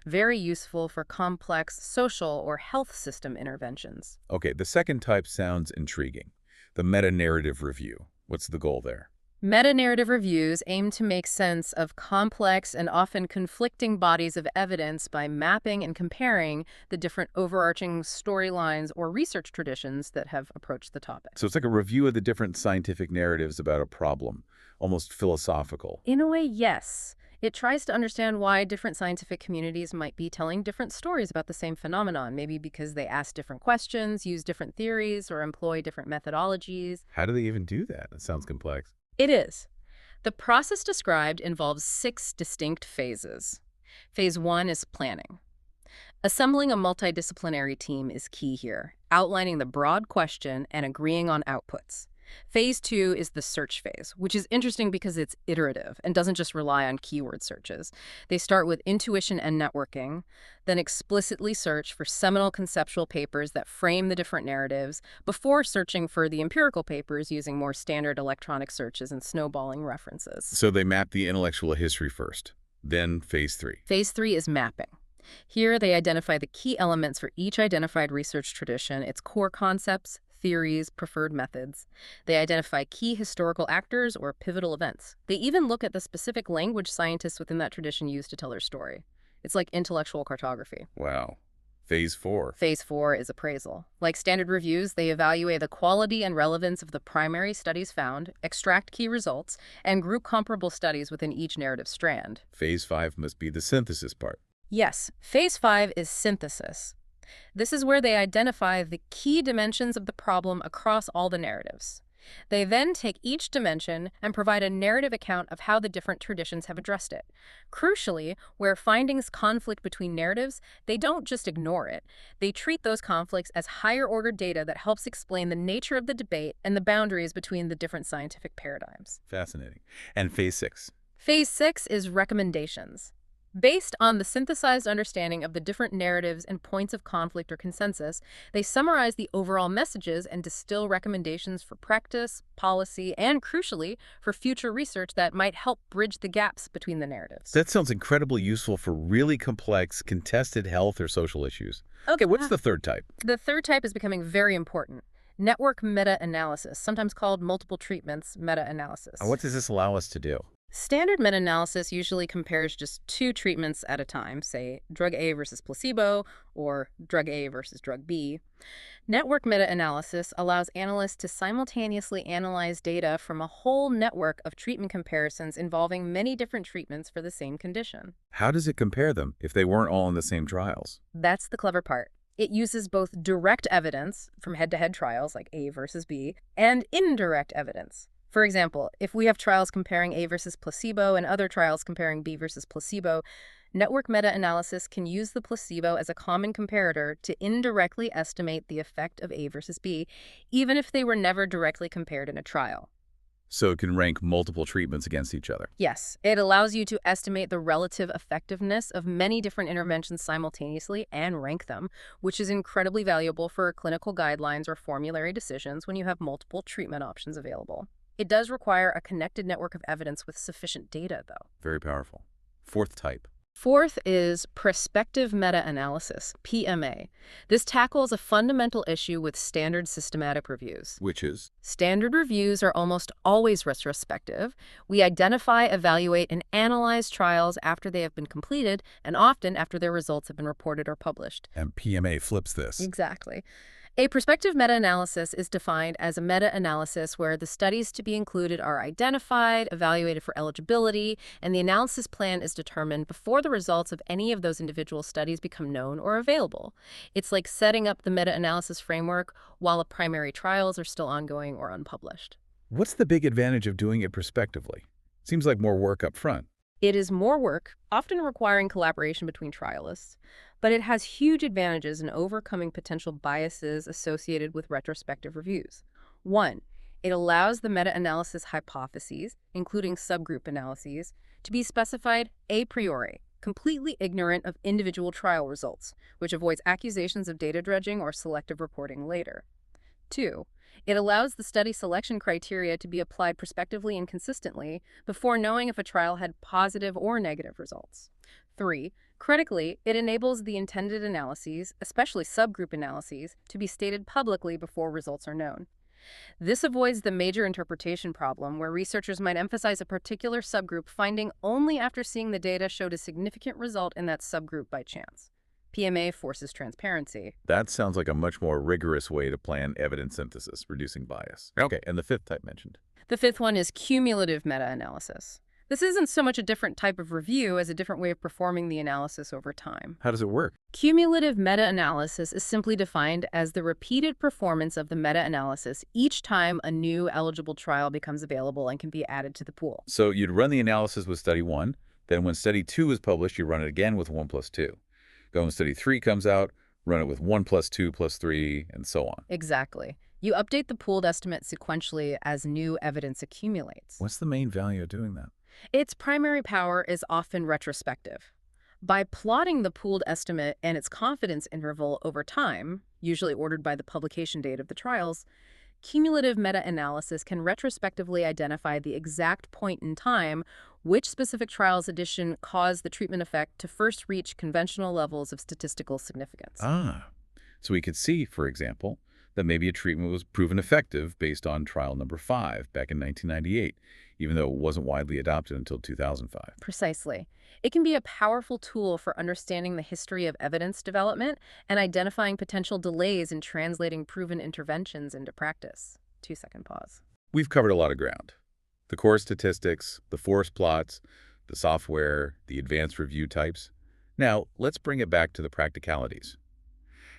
Very useful for complex social or health system interventions. Okay, the second type sounds intriguing. The meta-narrative review. What's the goal there? Meta-narrative reviews aim to make sense of complex and often conflicting bodies of evidence by mapping and comparing the different overarching storylines or research traditions that have approached the topic. So it's like a review of the different scientific narratives about a problem, almost philosophical. In a way, yes. It tries to understand why different scientific communities might be telling different stories about the same phenomenon, maybe because they ask different questions, use different theories, or employ different methodologies. How do they even do that? That sounds complex. It is. The process described involves 6 distinct phases. Phase 1 is planning. Assembling a multidisciplinary team is key here, outlining the broad question and agreeing on outputs. Phase 2 is the search phase, which is interesting because it's iterative and doesn't just rely on keyword searches. They start with intuition and networking, then explicitly search for seminal conceptual papers that frame the different narratives before searching for the empirical papers using more standard electronic searches and snowballing references. So they map the intellectual history first, then phase 3. Phase 3 is mapping. Here, they identify the key elements for each identified research tradition, its core concepts, theories, preferred methods. They identify key historical actors or pivotal events. They even look at the specific language scientists within that tradition use to tell their story. It's like intellectual cartography. Wow. Phase 4. Phase 4 is appraisal. Like standard reviews, they evaluate the quality and relevance of the primary studies found, extract key results, and group comparable studies within each narrative strand. Phase 5 must be the synthesis part. Yes, Phase 5 is synthesis. This is where they identify the key dimensions of the problem across all the narratives. They then take each dimension and provide a narrative account of how the different traditions have addressed it. Crucially, where findings conflict between narratives, they don't just ignore it. They treat those conflicts as higher-order data that helps explain the nature of the debate and the boundaries between the different scientific paradigms. Fascinating. And phase 6. Phase 6 is recommendations. Based on the synthesized understanding of the different narratives and points of conflict or consensus, they summarize the overall messages and distill recommendations for practice, policy, and, crucially, for future research that might help bridge the gaps between the narratives. That sounds incredibly useful for really complex, contested health or social issues. Okay, what's the third type? The third type is becoming very important. Network meta-analysis, sometimes called multiple treatments meta-analysis. What does this allow us to do? Standard meta-analysis usually compares just 2 treatments at a time, say drug A versus placebo or drug A versus drug B. Network meta-analysis allows analysts to simultaneously analyze data from a whole network of treatment comparisons involving many different treatments for the same condition. How does it compare them if they weren't all in the same trials? That's the clever part. It uses both direct evidence from head-to-head trials like A versus B and indirect evidence. For example, if we have trials comparing A versus placebo and other trials comparing B versus placebo, network meta-analysis can use the placebo as a common comparator to indirectly estimate the effect of A versus B, even if they were never directly compared in a trial. So it can rank multiple treatments against each other. Yes, it allows you to estimate the relative effectiveness of many different interventions simultaneously and rank them, which is incredibly valuable for clinical guidelines or formulary decisions when you have multiple treatment options available. It does require a connected network of evidence with sufficient data, though. Very powerful. Fourth type. Fourth is prospective meta-analysis, PMA. This tackles a fundamental issue with standard systematic reviews. Which is? Standard reviews are almost always retrospective. We identify, evaluate, and analyze trials after they have been completed, and often after their results have been reported or published. And PMA flips this. Exactly. A prospective meta-analysis is defined as a meta-analysis where the studies to be included are identified, evaluated for eligibility, and the analysis plan is determined before the results of any of those individual studies become known or available. It's like setting up the meta-analysis framework while the primary trials are still ongoing or unpublished. What's the big advantage of doing it prospectively? Seems like more work up front. It is more work, often requiring collaboration between trialists, but it has huge advantages in overcoming potential biases associated with retrospective reviews. One, it allows the meta-analysis hypotheses, including subgroup analyses, to be specified a priori, completely ignorant of individual trial results, which avoids accusations of data dredging or selective reporting later. Two, it allows the study selection criteria to be applied prospectively and consistently before knowing if a trial had positive or negative results. Three, critically, it enables the intended analyses, especially subgroup analyses, to be stated publicly before results are known. This avoids the major interpretation problem where researchers might emphasize a particular subgroup finding only after seeing the data showed a significant result in that subgroup by chance. PMA forces transparency. That sounds like a much more rigorous way to plan evidence synthesis, reducing bias. Okay, and the fifth type mentioned. The fifth one is cumulative meta-analysis. This isn't so much a different type of review as a different way of performing the analysis over time. How does it work? Cumulative meta-analysis is simply defined as the repeated performance of the meta-analysis each time a new eligible trial becomes available and can be added to the pool. So you'd run the analysis with study 1, then when study 2 is published, you run it again with 1 plus 2. Go when study 3 comes out, run it with 1 plus 2 plus 3, and so on. Exactly. You update the pooled estimate sequentially as new evidence accumulates. What's the main value of doing that? Its primary power is often retrospective. By plotting the pooled estimate and its confidence interval over time, usually ordered by the publication date of the trials, cumulative meta-analysis can retrospectively identify the exact point in time which specific trial's addition caused the treatment effect to first reach conventional levels of statistical significance. So we could see, for example, that maybe a treatment was proven effective based on trial number 5 back in 1998, even though it wasn't widely adopted until 2005. Precisely. It can be a powerful tool for understanding the history of evidence development and identifying potential delays in translating proven interventions into practice. 2-second pause. We've covered a lot of ground. The core statistics, the forest plots, the software, the advanced review types. Now, let's bring it back to the practicalities.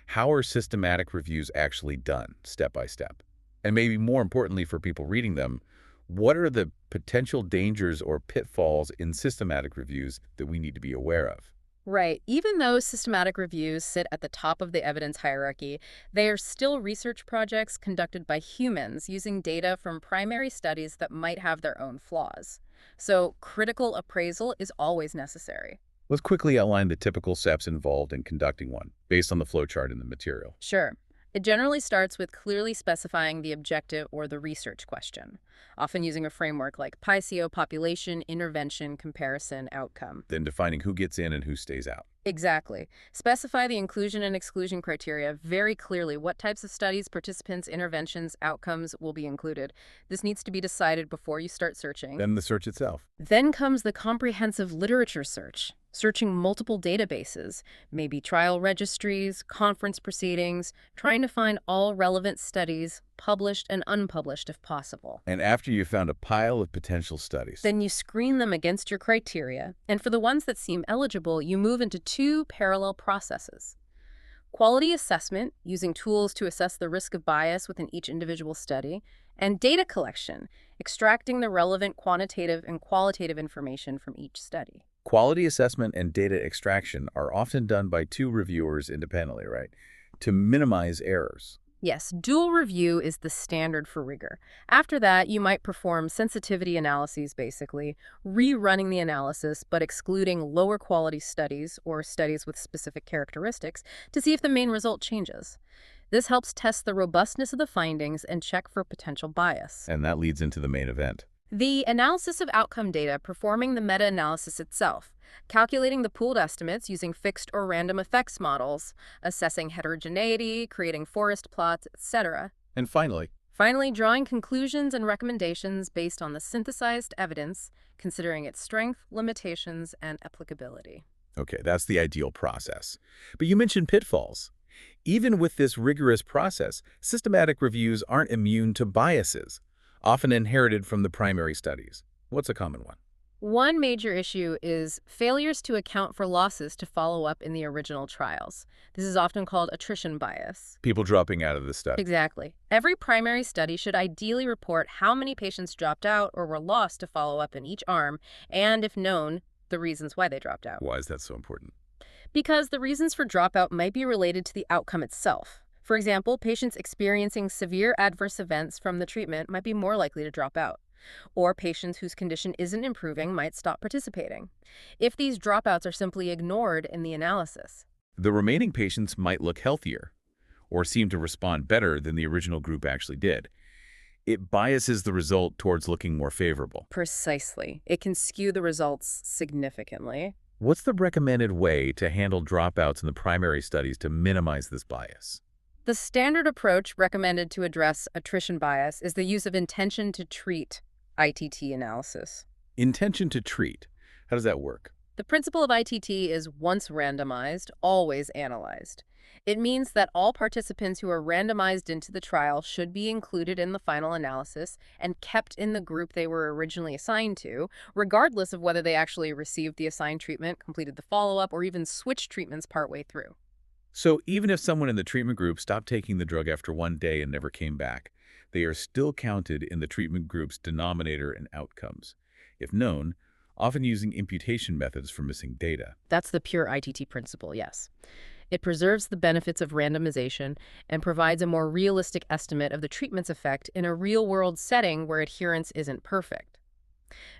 How are systematic reviews actually done, step by step? And maybe more importantly for people reading them, what are the potential dangers or pitfalls in systematic reviews that we need to be aware of? Right. Even though systematic reviews sit at the top of the evidence hierarchy, they are still research projects conducted by humans using data from primary studies that might have their own flaws. So critical appraisal is always necessary. Let's quickly outline the typical steps involved in conducting one, based on the flowchart in the material. Sure. It generally starts with clearly specifying the objective or the research question, often using a framework like PICO, population, intervention, comparison, outcome. Then defining who gets in and who stays out. Exactly. Specify the inclusion and exclusion criteria very clearly. What types of studies, participants, interventions, outcomes will be included. This needs to be decided before you start searching. Then the search itself. Then comes the comprehensive literature search, searching multiple databases, maybe trial registries, conference proceedings, trying to find all relevant studies, published and unpublished if possible. And after you've found a pile of potential studies, Then you screen them against your criteria, and for the ones that seem eligible, you move into 2 parallel processes. Quality assessment, using tools to assess the risk of bias within each individual study, and data collection, extracting the relevant quantitative and qualitative information from each study. quality assessment and data extraction are often done by 2 reviewers independently, right? To minimize errors. Yes, dual review is the standard for rigor. After that, you might perform sensitivity analyses, basically, rerunning the analysis but excluding lower quality studies or studies with specific characteristics to see if the main result changes. This helps test the robustness of the findings and check for potential bias. And that leads into the main event. The analysis of outcome data, performing the meta-analysis itself, calculating the pooled estimates using fixed or random effects models, assessing heterogeneity, creating forest plots, etc. And Finally, drawing conclusions and recommendations based on the synthesized evidence, considering its strength, limitations, and applicability. okay, that's the ideal process. But you mentioned pitfalls. Even with this rigorous process, systematic reviews aren't immune to biases, often inherited from the primary studies. What's a common one? One major issue is failures to account for losses to follow up in the original trials. This is often called attrition bias. People dropping out of the study. Exactly. Every primary study should ideally report how many patients dropped out or were lost to follow up in each arm, and if known, the reasons why they dropped out. Why is that so important? Because the reasons for dropout might be related to the outcome itself. For example, patients experiencing severe adverse events from the treatment might be more likely to drop out. Or patients whose condition isn't improving might stop participating, if these dropouts are simply ignored in the analysis. The remaining patients might look healthier or seem to respond better than the original group actually did. It biases the result towards looking more favorable. Precisely. It can skew the results significantly. What's the recommended way to handle dropouts in the primary studies to minimize this bias? The standard approach recommended to address attrition bias is the use of intention to treat ITT analysis. Intention to treat. How does that work? The principle of ITT is once randomized, always analyzed. It means that all participants who are randomized into the trial should be included in the final analysis and kept in the group they were originally assigned to, regardless of whether they actually received the assigned treatment, completed the follow-up, or even switched treatments partway through. So even if someone in the treatment group stopped taking the drug after one day and never came back, they are still counted in the treatment group's denominator and outcomes, if known, often using imputation methods for missing data. That's the pure ITT principle, yes. It preserves the benefits of randomization and provides a more realistic estimate of the treatment's effect in a real-world setting where adherence isn't perfect.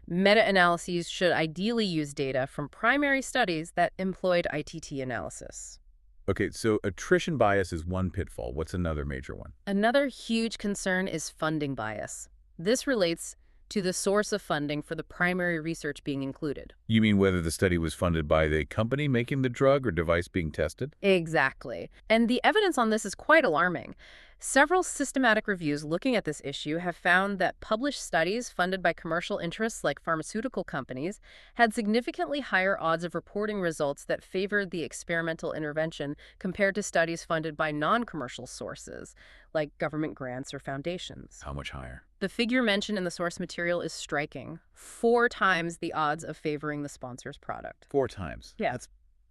Meta-analyses should ideally use data from primary studies that employed ITT analysis. Okay, so attrition bias is one pitfall. What's another major one? Another huge concern is funding bias. This relates to the source of funding for the primary research being included. You mean whether the study was funded by the company making the drug or device being tested? Exactly. And the evidence on this is quite alarming. Several systematic reviews looking at this issue have found that published studies funded by commercial interests like pharmaceutical companies had significantly higher odds of reporting results that favored the experimental intervention compared to studies funded by non-commercial sources, like government grants or foundations. How much higher? The figure mentioned in the source material is striking. 4 times the odds of favoring the sponsor's product. 4 times. Yeah.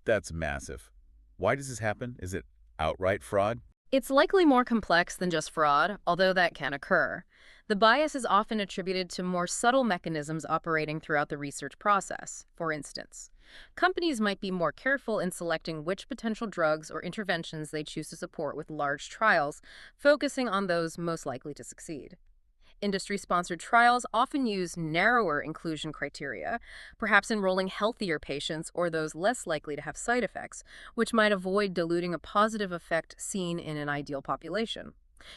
That's massive. Why does this happen? Is it outright fraud? It's likely more complex than just fraud, although that can occur. The bias is often attributed to more subtle mechanisms operating throughout the research process. For instance, companies might be more careful in selecting which potential drugs or interventions they choose to support with large trials, focusing on those most likely to succeed. Industry-sponsored trials often use narrower inclusion criteria, perhaps enrolling healthier patients or those less likely to have side effects, which might avoid diluting a positive effect seen in an ideal population.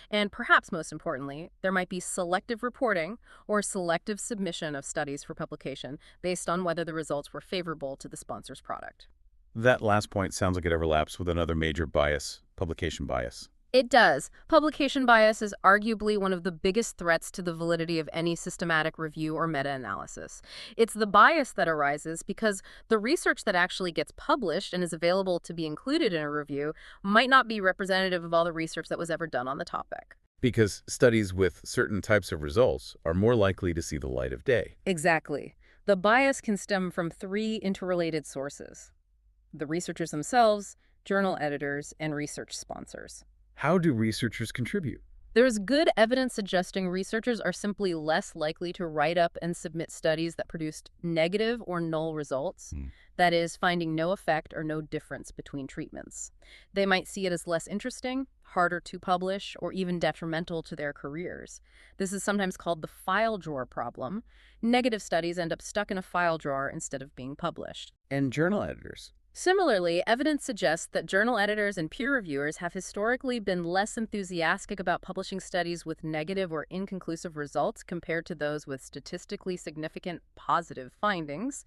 And perhaps most importantly, there might be selective reporting or selective submission of studies for publication based on whether the results were favorable to the sponsor's product. That last point sounds like it overlaps with another major bias, publication bias. It does. Publication bias is arguably one of the biggest threats to the validity of any systematic review or meta-analysis. It's the bias that arises because the research that actually gets published and is available to be included in a review might not be representative of all the research that was ever done on the topic. Because studies with certain types of results are more likely to see the light of day. Exactly. The bias can stem from 3 interrelated sources: the researchers themselves, journal editors, and research sponsors. How do researchers contribute? There's good evidence suggesting researchers are simply less likely to write up and submit studies that produced negative or null results, Hmm. that is, finding no effect or no difference between treatments. They might see it as less interesting, harder to publish, or even detrimental to their careers. This is sometimes called the file drawer problem. Negative studies end up stuck in a file drawer instead of being published. And journal editors. Similarly, evidence suggests that journal editors and peer reviewers have historically been less enthusiastic about publishing studies with negative or inconclusive results compared to those with statistically significant positive findings.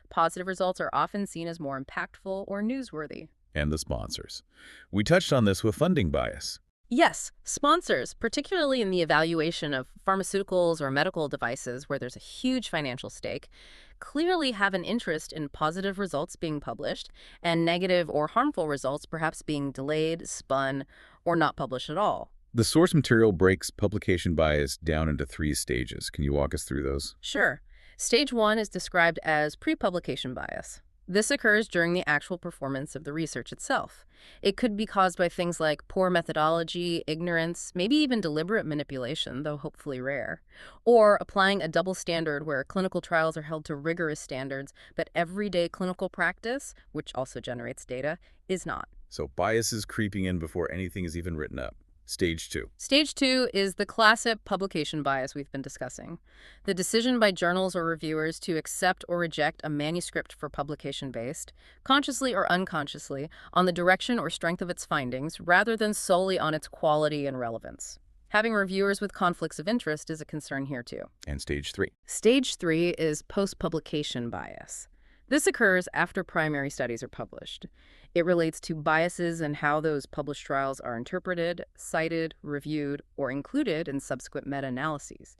Positive results are often seen as more impactful or newsworthy. And the sponsors. We touched on this with funding bias. Yes, sponsors, particularly in the evaluation of pharmaceuticals or medical devices where there's a huge financial stake, clearly have an interest in positive results being published and negative or harmful results perhaps being delayed, spun, or not published at all. The source material breaks publication bias down into 3 stages. Can you walk us through those? Sure. Stage 1 is described as pre-publication bias. This occurs during the actual performance of the research itself. It could be caused by things like poor methodology, ignorance, maybe even deliberate manipulation, though hopefully rare, or applying a double standard where clinical trials are held to rigorous standards, but everyday clinical practice, which also generates data, is not. So bias is creeping in before anything is even written up. Stage 2. Stage 2 is the classic publication bias we've been discussing. The decision by journals or reviewers to accept or reject a manuscript for publication based, consciously or unconsciously, on the direction or strength of its findings rather than solely on its quality and relevance. Having reviewers with conflicts of interest is a concern here too. And stage 3. Stage 3 is post-publication bias. This occurs after primary studies are published. It relates to biases in how those published trials are interpreted, cited, reviewed, or included in subsequent meta-analyses.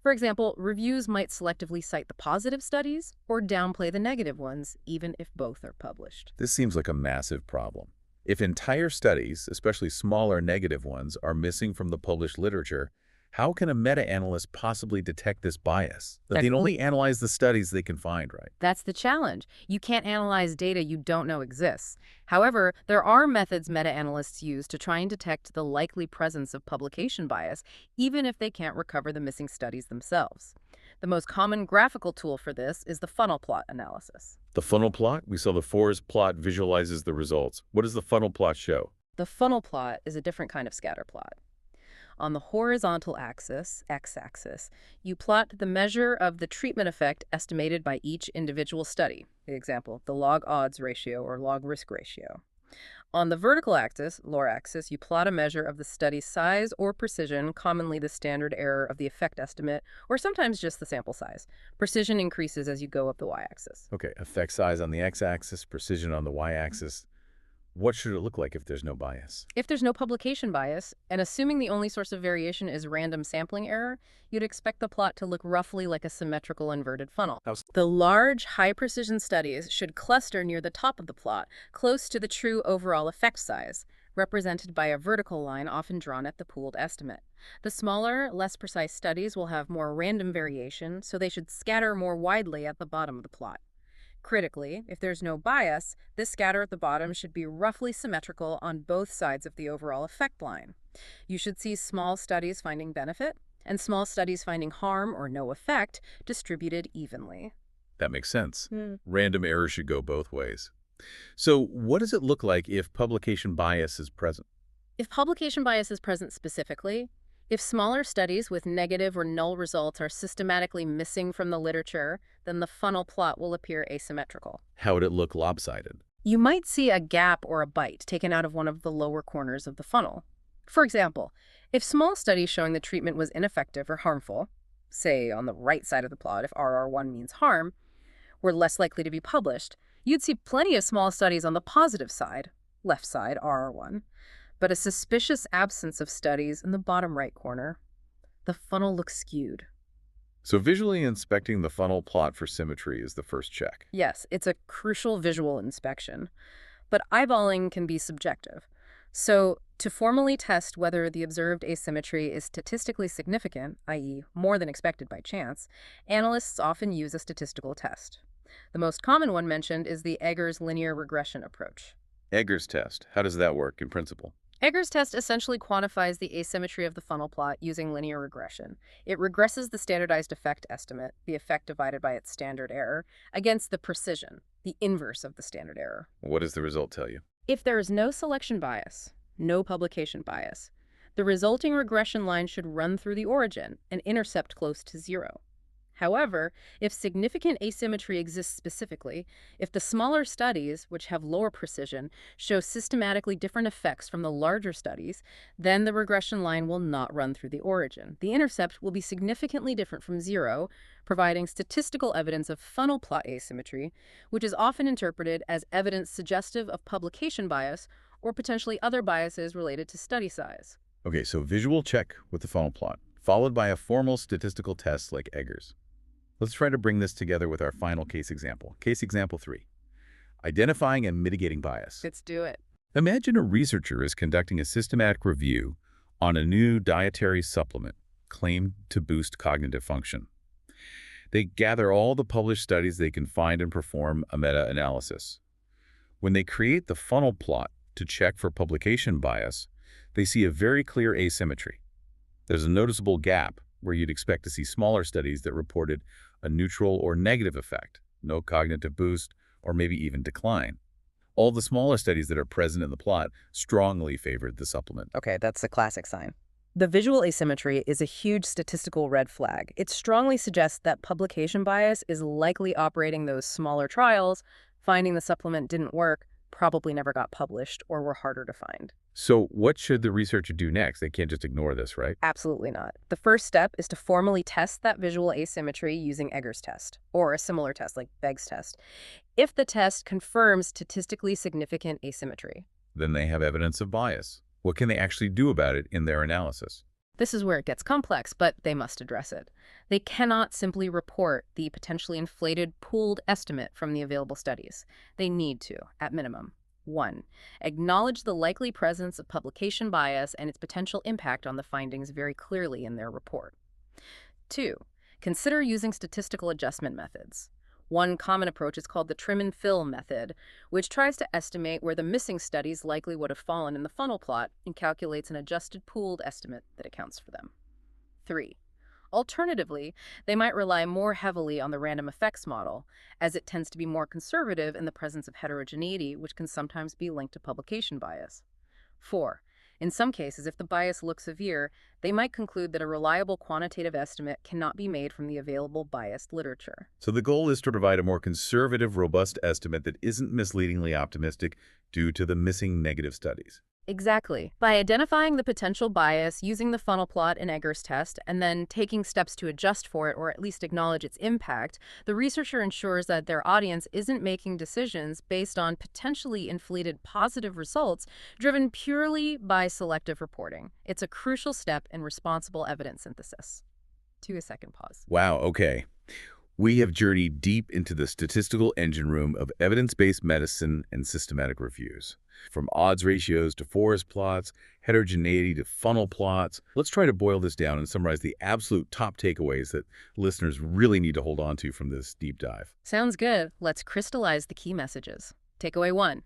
For example, reviews might selectively cite the positive studies or downplay the negative ones, even if both are published. This seems like a massive problem. If entire studies, especially smaller negative ones, are missing from the published literature, how can a meta-analyst possibly detect this bias? That they only analyze the studies they can find, right? That's the challenge. You can't analyze data you don't know exists. However, there are methods meta-analysts use to try and detect the likely presence of publication bias, even if they can't recover the missing studies themselves. The most common graphical tool for this is the funnel plot analysis. The funnel plot? We saw the forest plot visualizes the results. What does the funnel plot show? The funnel plot is a different kind of scatter plot. On the horizontal axis, x-axis, you plot the measure of the treatment effect estimated by each individual study. For example, the log odds ratio or log risk ratio. On the vertical axis, lower axis, you plot a measure of the study's size or precision, commonly the standard error of the effect estimate, or sometimes just the sample size. Precision increases as you go up the y-axis. Okay, effect size on the x-axis, precision on the y-axis. What should it look like if there's no bias? If there's no publication bias, and assuming the only source of variation is random sampling error, you'd expect the plot to look roughly like a symmetrical inverted funnel. The large, high-precision studies should cluster near the top of the plot, close to the true overall effect size, represented by a vertical line often drawn at the pooled estimate. The smaller, less precise studies will have more random variation, so they should scatter more widely at the bottom of the plot. Critically, if there's no bias, this scatter at the bottom should be roughly symmetrical on both sides of the overall effect line. You should see small studies finding benefit and small studies finding harm or no effect distributed evenly. That makes sense. Random error should go both ways. So what does it look like if publication bias is present? If publication bias is present specifically, if smaller studies with negative or null results are systematically missing from the literature, then the funnel plot will appear asymmetrical. How would it look lopsided? You might see a gap or a bite taken out of one of the lower corners of the funnel. For example, if small studies showing the treatment was ineffective or harmful, say on the right side of the plot if RR1 means harm, were less likely to be published, you'd see plenty of small studies on the positive side, left side, RR1, but a suspicious absence of studies in the bottom right corner. The funnel looks skewed. So visually inspecting the funnel plot for symmetry is the first check. Yes, it's a crucial visual inspection, but eyeballing can be subjective. So to formally test whether the observed asymmetry is statistically significant, i.e. more than expected by chance, analysts often use a statistical test. The most common one mentioned is the Egger's linear regression approach. Egger's test. How does that work in principle? Egger's test essentially quantifies the asymmetry of the funnel plot using linear regression. It regresses the standardized effect estimate, the effect divided by its standard error, against the precision, the inverse of the standard error. What does the result tell you? If there is no selection bias, no publication bias, the resulting regression line should run through the origin and intercept close to zero. However, if significant asymmetry exists specifically, if the smaller studies, which have lower precision, show systematically different effects from the larger studies, then the regression line will not run through the origin. The intercept will be significantly different from zero, providing statistical evidence of funnel plot asymmetry, which is often interpreted as evidence suggestive of publication bias or potentially other biases related to study size. Okay, so visual check with the funnel plot, followed by a formal statistical test like Egger's. Let's try to bring this together with our final case example. Case example 3. Identifying and mitigating bias. Let's do it. Imagine a researcher is conducting a systematic review on a new dietary supplement claimed to boost cognitive function. They gather all the published studies they can find and perform a meta-analysis. When they create the funnel plot to check for publication bias, they see a very clear asymmetry. There's a noticeable gap where you'd expect to see smaller studies that reported a neutral or negative effect, no cognitive boost, or maybe even decline. All the smaller studies that are present in the plot strongly favored the supplement. Okay, that's a classic sign. The visual asymmetry is a huge statistical red flag. It strongly suggests that publication bias is likely operating those smaller trials, finding the supplement didn't work, probably never got published, or were harder to find. So what should the researcher do next? They can't just ignore this, right? Absolutely not. The first step is to formally test that visual asymmetry using Egger's test, or a similar test like Begg's test, if the test confirms statistically significant asymmetry. Then they have evidence of bias. What can they actually do about it in their analysis? This is where it gets complex, but they must address it. They cannot simply report the potentially inflated pooled estimate from the available studies. They need to, at minimum. 1. Acknowledge the likely presence of publication bias and its potential impact on the findings very clearly in their report. 2. Consider using statistical adjustment methods. One common approach is called the trim and fill method, which tries to estimate where the missing studies likely would have fallen in the funnel plot and calculates an adjusted pooled estimate that accounts for them. 3. Alternatively, they might rely more heavily on the random effects model, as it tends to be more conservative in the presence of heterogeneity, which can sometimes be linked to publication bias. 4. In some cases, if the bias looks severe, they might conclude that a reliable quantitative estimate cannot be made from the available biased literature. So the goal is to provide a more conservative, robust estimate that isn't misleadingly optimistic due to the missing negative studies. Exactly. By identifying the potential bias, using the funnel plot and Egger's test, and then taking steps to adjust for it or at least acknowledge its impact, the researcher ensures that their audience isn't making decisions based on potentially inflated positive results driven purely by selective reporting. It's a crucial step in responsible evidence synthesis. To a second pause. Wow, okay. We have journeyed deep into the statistical engine room of evidence-based medicine and systematic reviews. From odds ratios to forest plots, heterogeneity to funnel plots. Let's try to boil this down and summarize the absolute top takeaways that listeners really need to hold on to from this deep dive. Sounds good. Let's crystallize the key messages. Takeaway 1.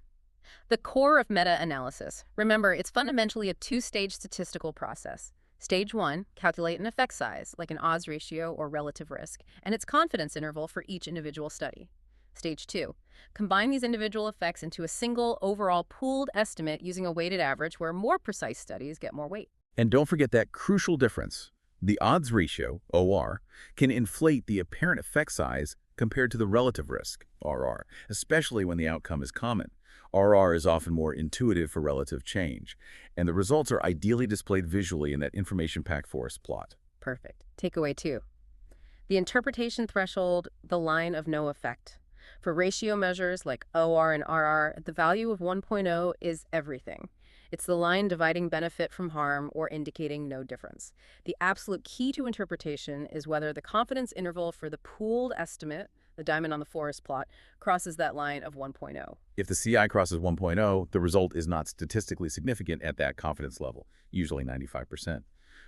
The core of meta-analysis. Remember, it's fundamentally a two-stage statistical process. Stage 1, calculate an effect size, like an odds ratio or relative risk, and its confidence interval for each individual study. Stage 2, combine these individual effects into a single overall pooled estimate using a weighted average where more precise studies get more weight. And don't forget that crucial difference. The odds ratio, OR, can inflate the apparent effect size compared to the relative risk, RR, especially when the outcome is common. RR is often more intuitive for relative change, and the results are ideally displayed visually in that information-packed forest plot. Perfect. Takeaway 2. The interpretation threshold, the line of no effect. For ratio measures like OR and RR, the value of 1.0 is everything. It's the line dividing benefit from harm or indicating no difference. The absolute key to interpretation is whether the confidence interval for the pooled estimate, the diamond on the forest plot, crosses that line of 1.0. If the CI crosses 1.0, the result is not statistically significant at that confidence level, usually 95%.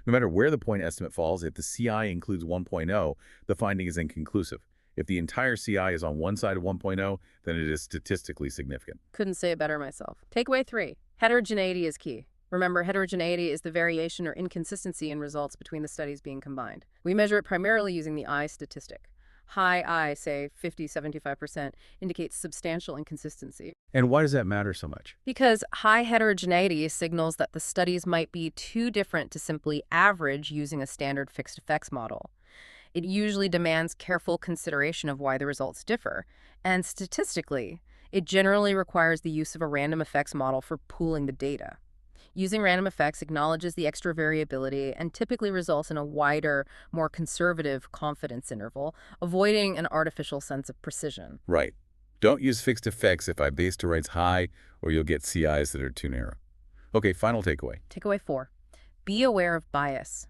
No matter where the point estimate falls, if the CI includes 1.0, the finding is inconclusive. If the entire CI is on one side of 1.0, then it is statistically significant. Couldn't say it better myself. Takeaway 3. Heterogeneity is key. Remember, heterogeneity is the variation or inconsistency in results between the studies being combined. We measure it primarily using the I statistic. High I, say 50–75%, indicates substantial inconsistency. And why does that matter so much? Because high heterogeneity signals that the studies might be too different to simply average using a standard fixed effects model. It usually demands careful consideration of why the results differ. And statistically, it generally requires the use of a random effects model for pooling the data. Using random effects acknowledges the extra variability and typically results in a wider, more conservative confidence interval, avoiding an artificial sense of precision. Right. Don't use fixed effects if I-base to rates high, or you'll get CIs that are too narrow. Okay, final takeaway. Takeaway 4. Be aware of bias.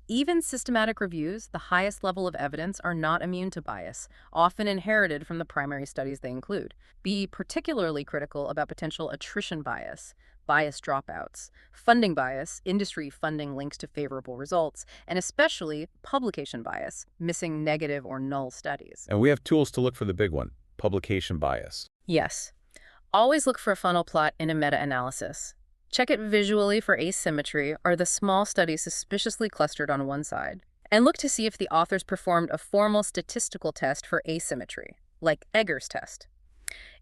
Even systematic reviews, the highest level of evidence, are not immune to bias, often inherited from the primary studies they include. Be particularly critical about potential attrition bias, bias dropouts, funding bias, industry funding links to favorable results, and especially publication bias, missing negative or null studies. And we have tools to look for the big one, publication bias. Yes. Always look for a funnel plot in a meta-analysis. Check it visually for asymmetry. Are the small studies suspiciously clustered on one side? And look to see if the authors performed a formal statistical test for asymmetry, like Egger's test.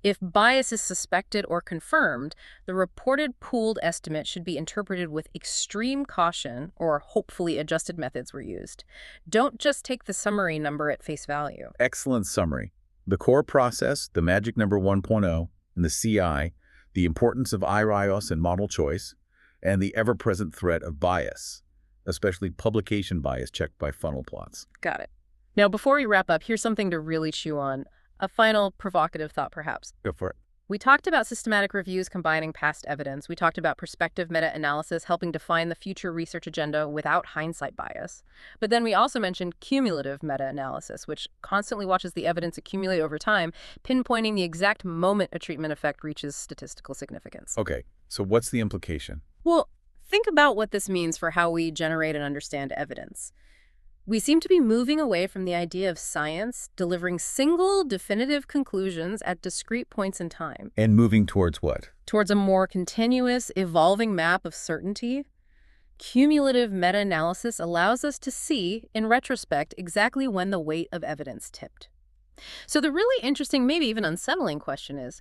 If bias is suspected or confirmed, the reported pooled estimate should be interpreted with extreme caution, or hopefully adjusted methods were used. Don't just take the summary number at face value. Excellent summary. The core process, the magic number 1.0, and the CI, the importance of IRIOS and model choice, and the ever-present threat of bias, especially publication bias checked by funnel plots. Got it. Now, before we wrap up, here's something to really chew on. A final provocative thought, perhaps. Go for it. We talked about systematic reviews combining past evidence. We talked about perspective meta-analysis helping define the future research agenda without hindsight bias. But then we also mentioned cumulative meta-analysis, which constantly watches the evidence accumulate over time, pinpointing the exact moment a treatment effect reaches statistical significance. Okay, so what's the implication? Well, think about what this means for how we generate and understand evidence. We seem to be moving away from the idea of science delivering single, definitive conclusions at discrete points in time. And moving towards what? Towards a more continuous, evolving map of certainty. Cumulative meta-analysis allows us to see, in retrospect, exactly when the weight of evidence tipped. So the really interesting, maybe even unsettling question is,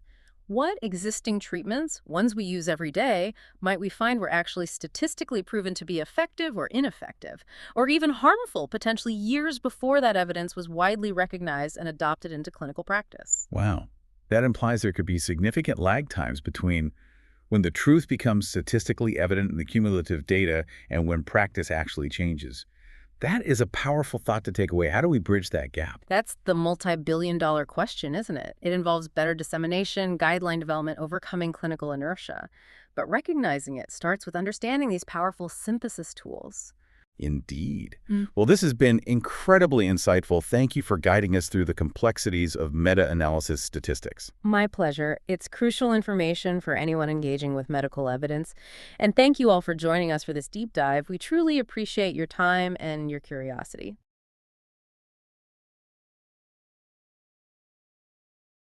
what existing treatments, ones we use every day, might we find were actually statistically proven to be effective or ineffective, or even harmful potentially years before that evidence was widely recognized and adopted into clinical practice? Wow. That implies there could be significant lag times between when the truth becomes statistically evident in the cumulative data and when practice actually changes. That is a powerful thought to take away. How do we bridge that gap? That's the multi-billion-dollar question, isn't it? It involves better dissemination, guideline development, overcoming clinical inertia. But recognizing it starts with understanding these powerful synthesis tools. Indeed. Well, this has been incredibly insightful. Thank you for guiding us through the complexities of meta-analysis statistics. My pleasure. It's crucial information for anyone engaging with medical evidence. And thank you all for joining us for this deep dive. We truly appreciate your time and your curiosity.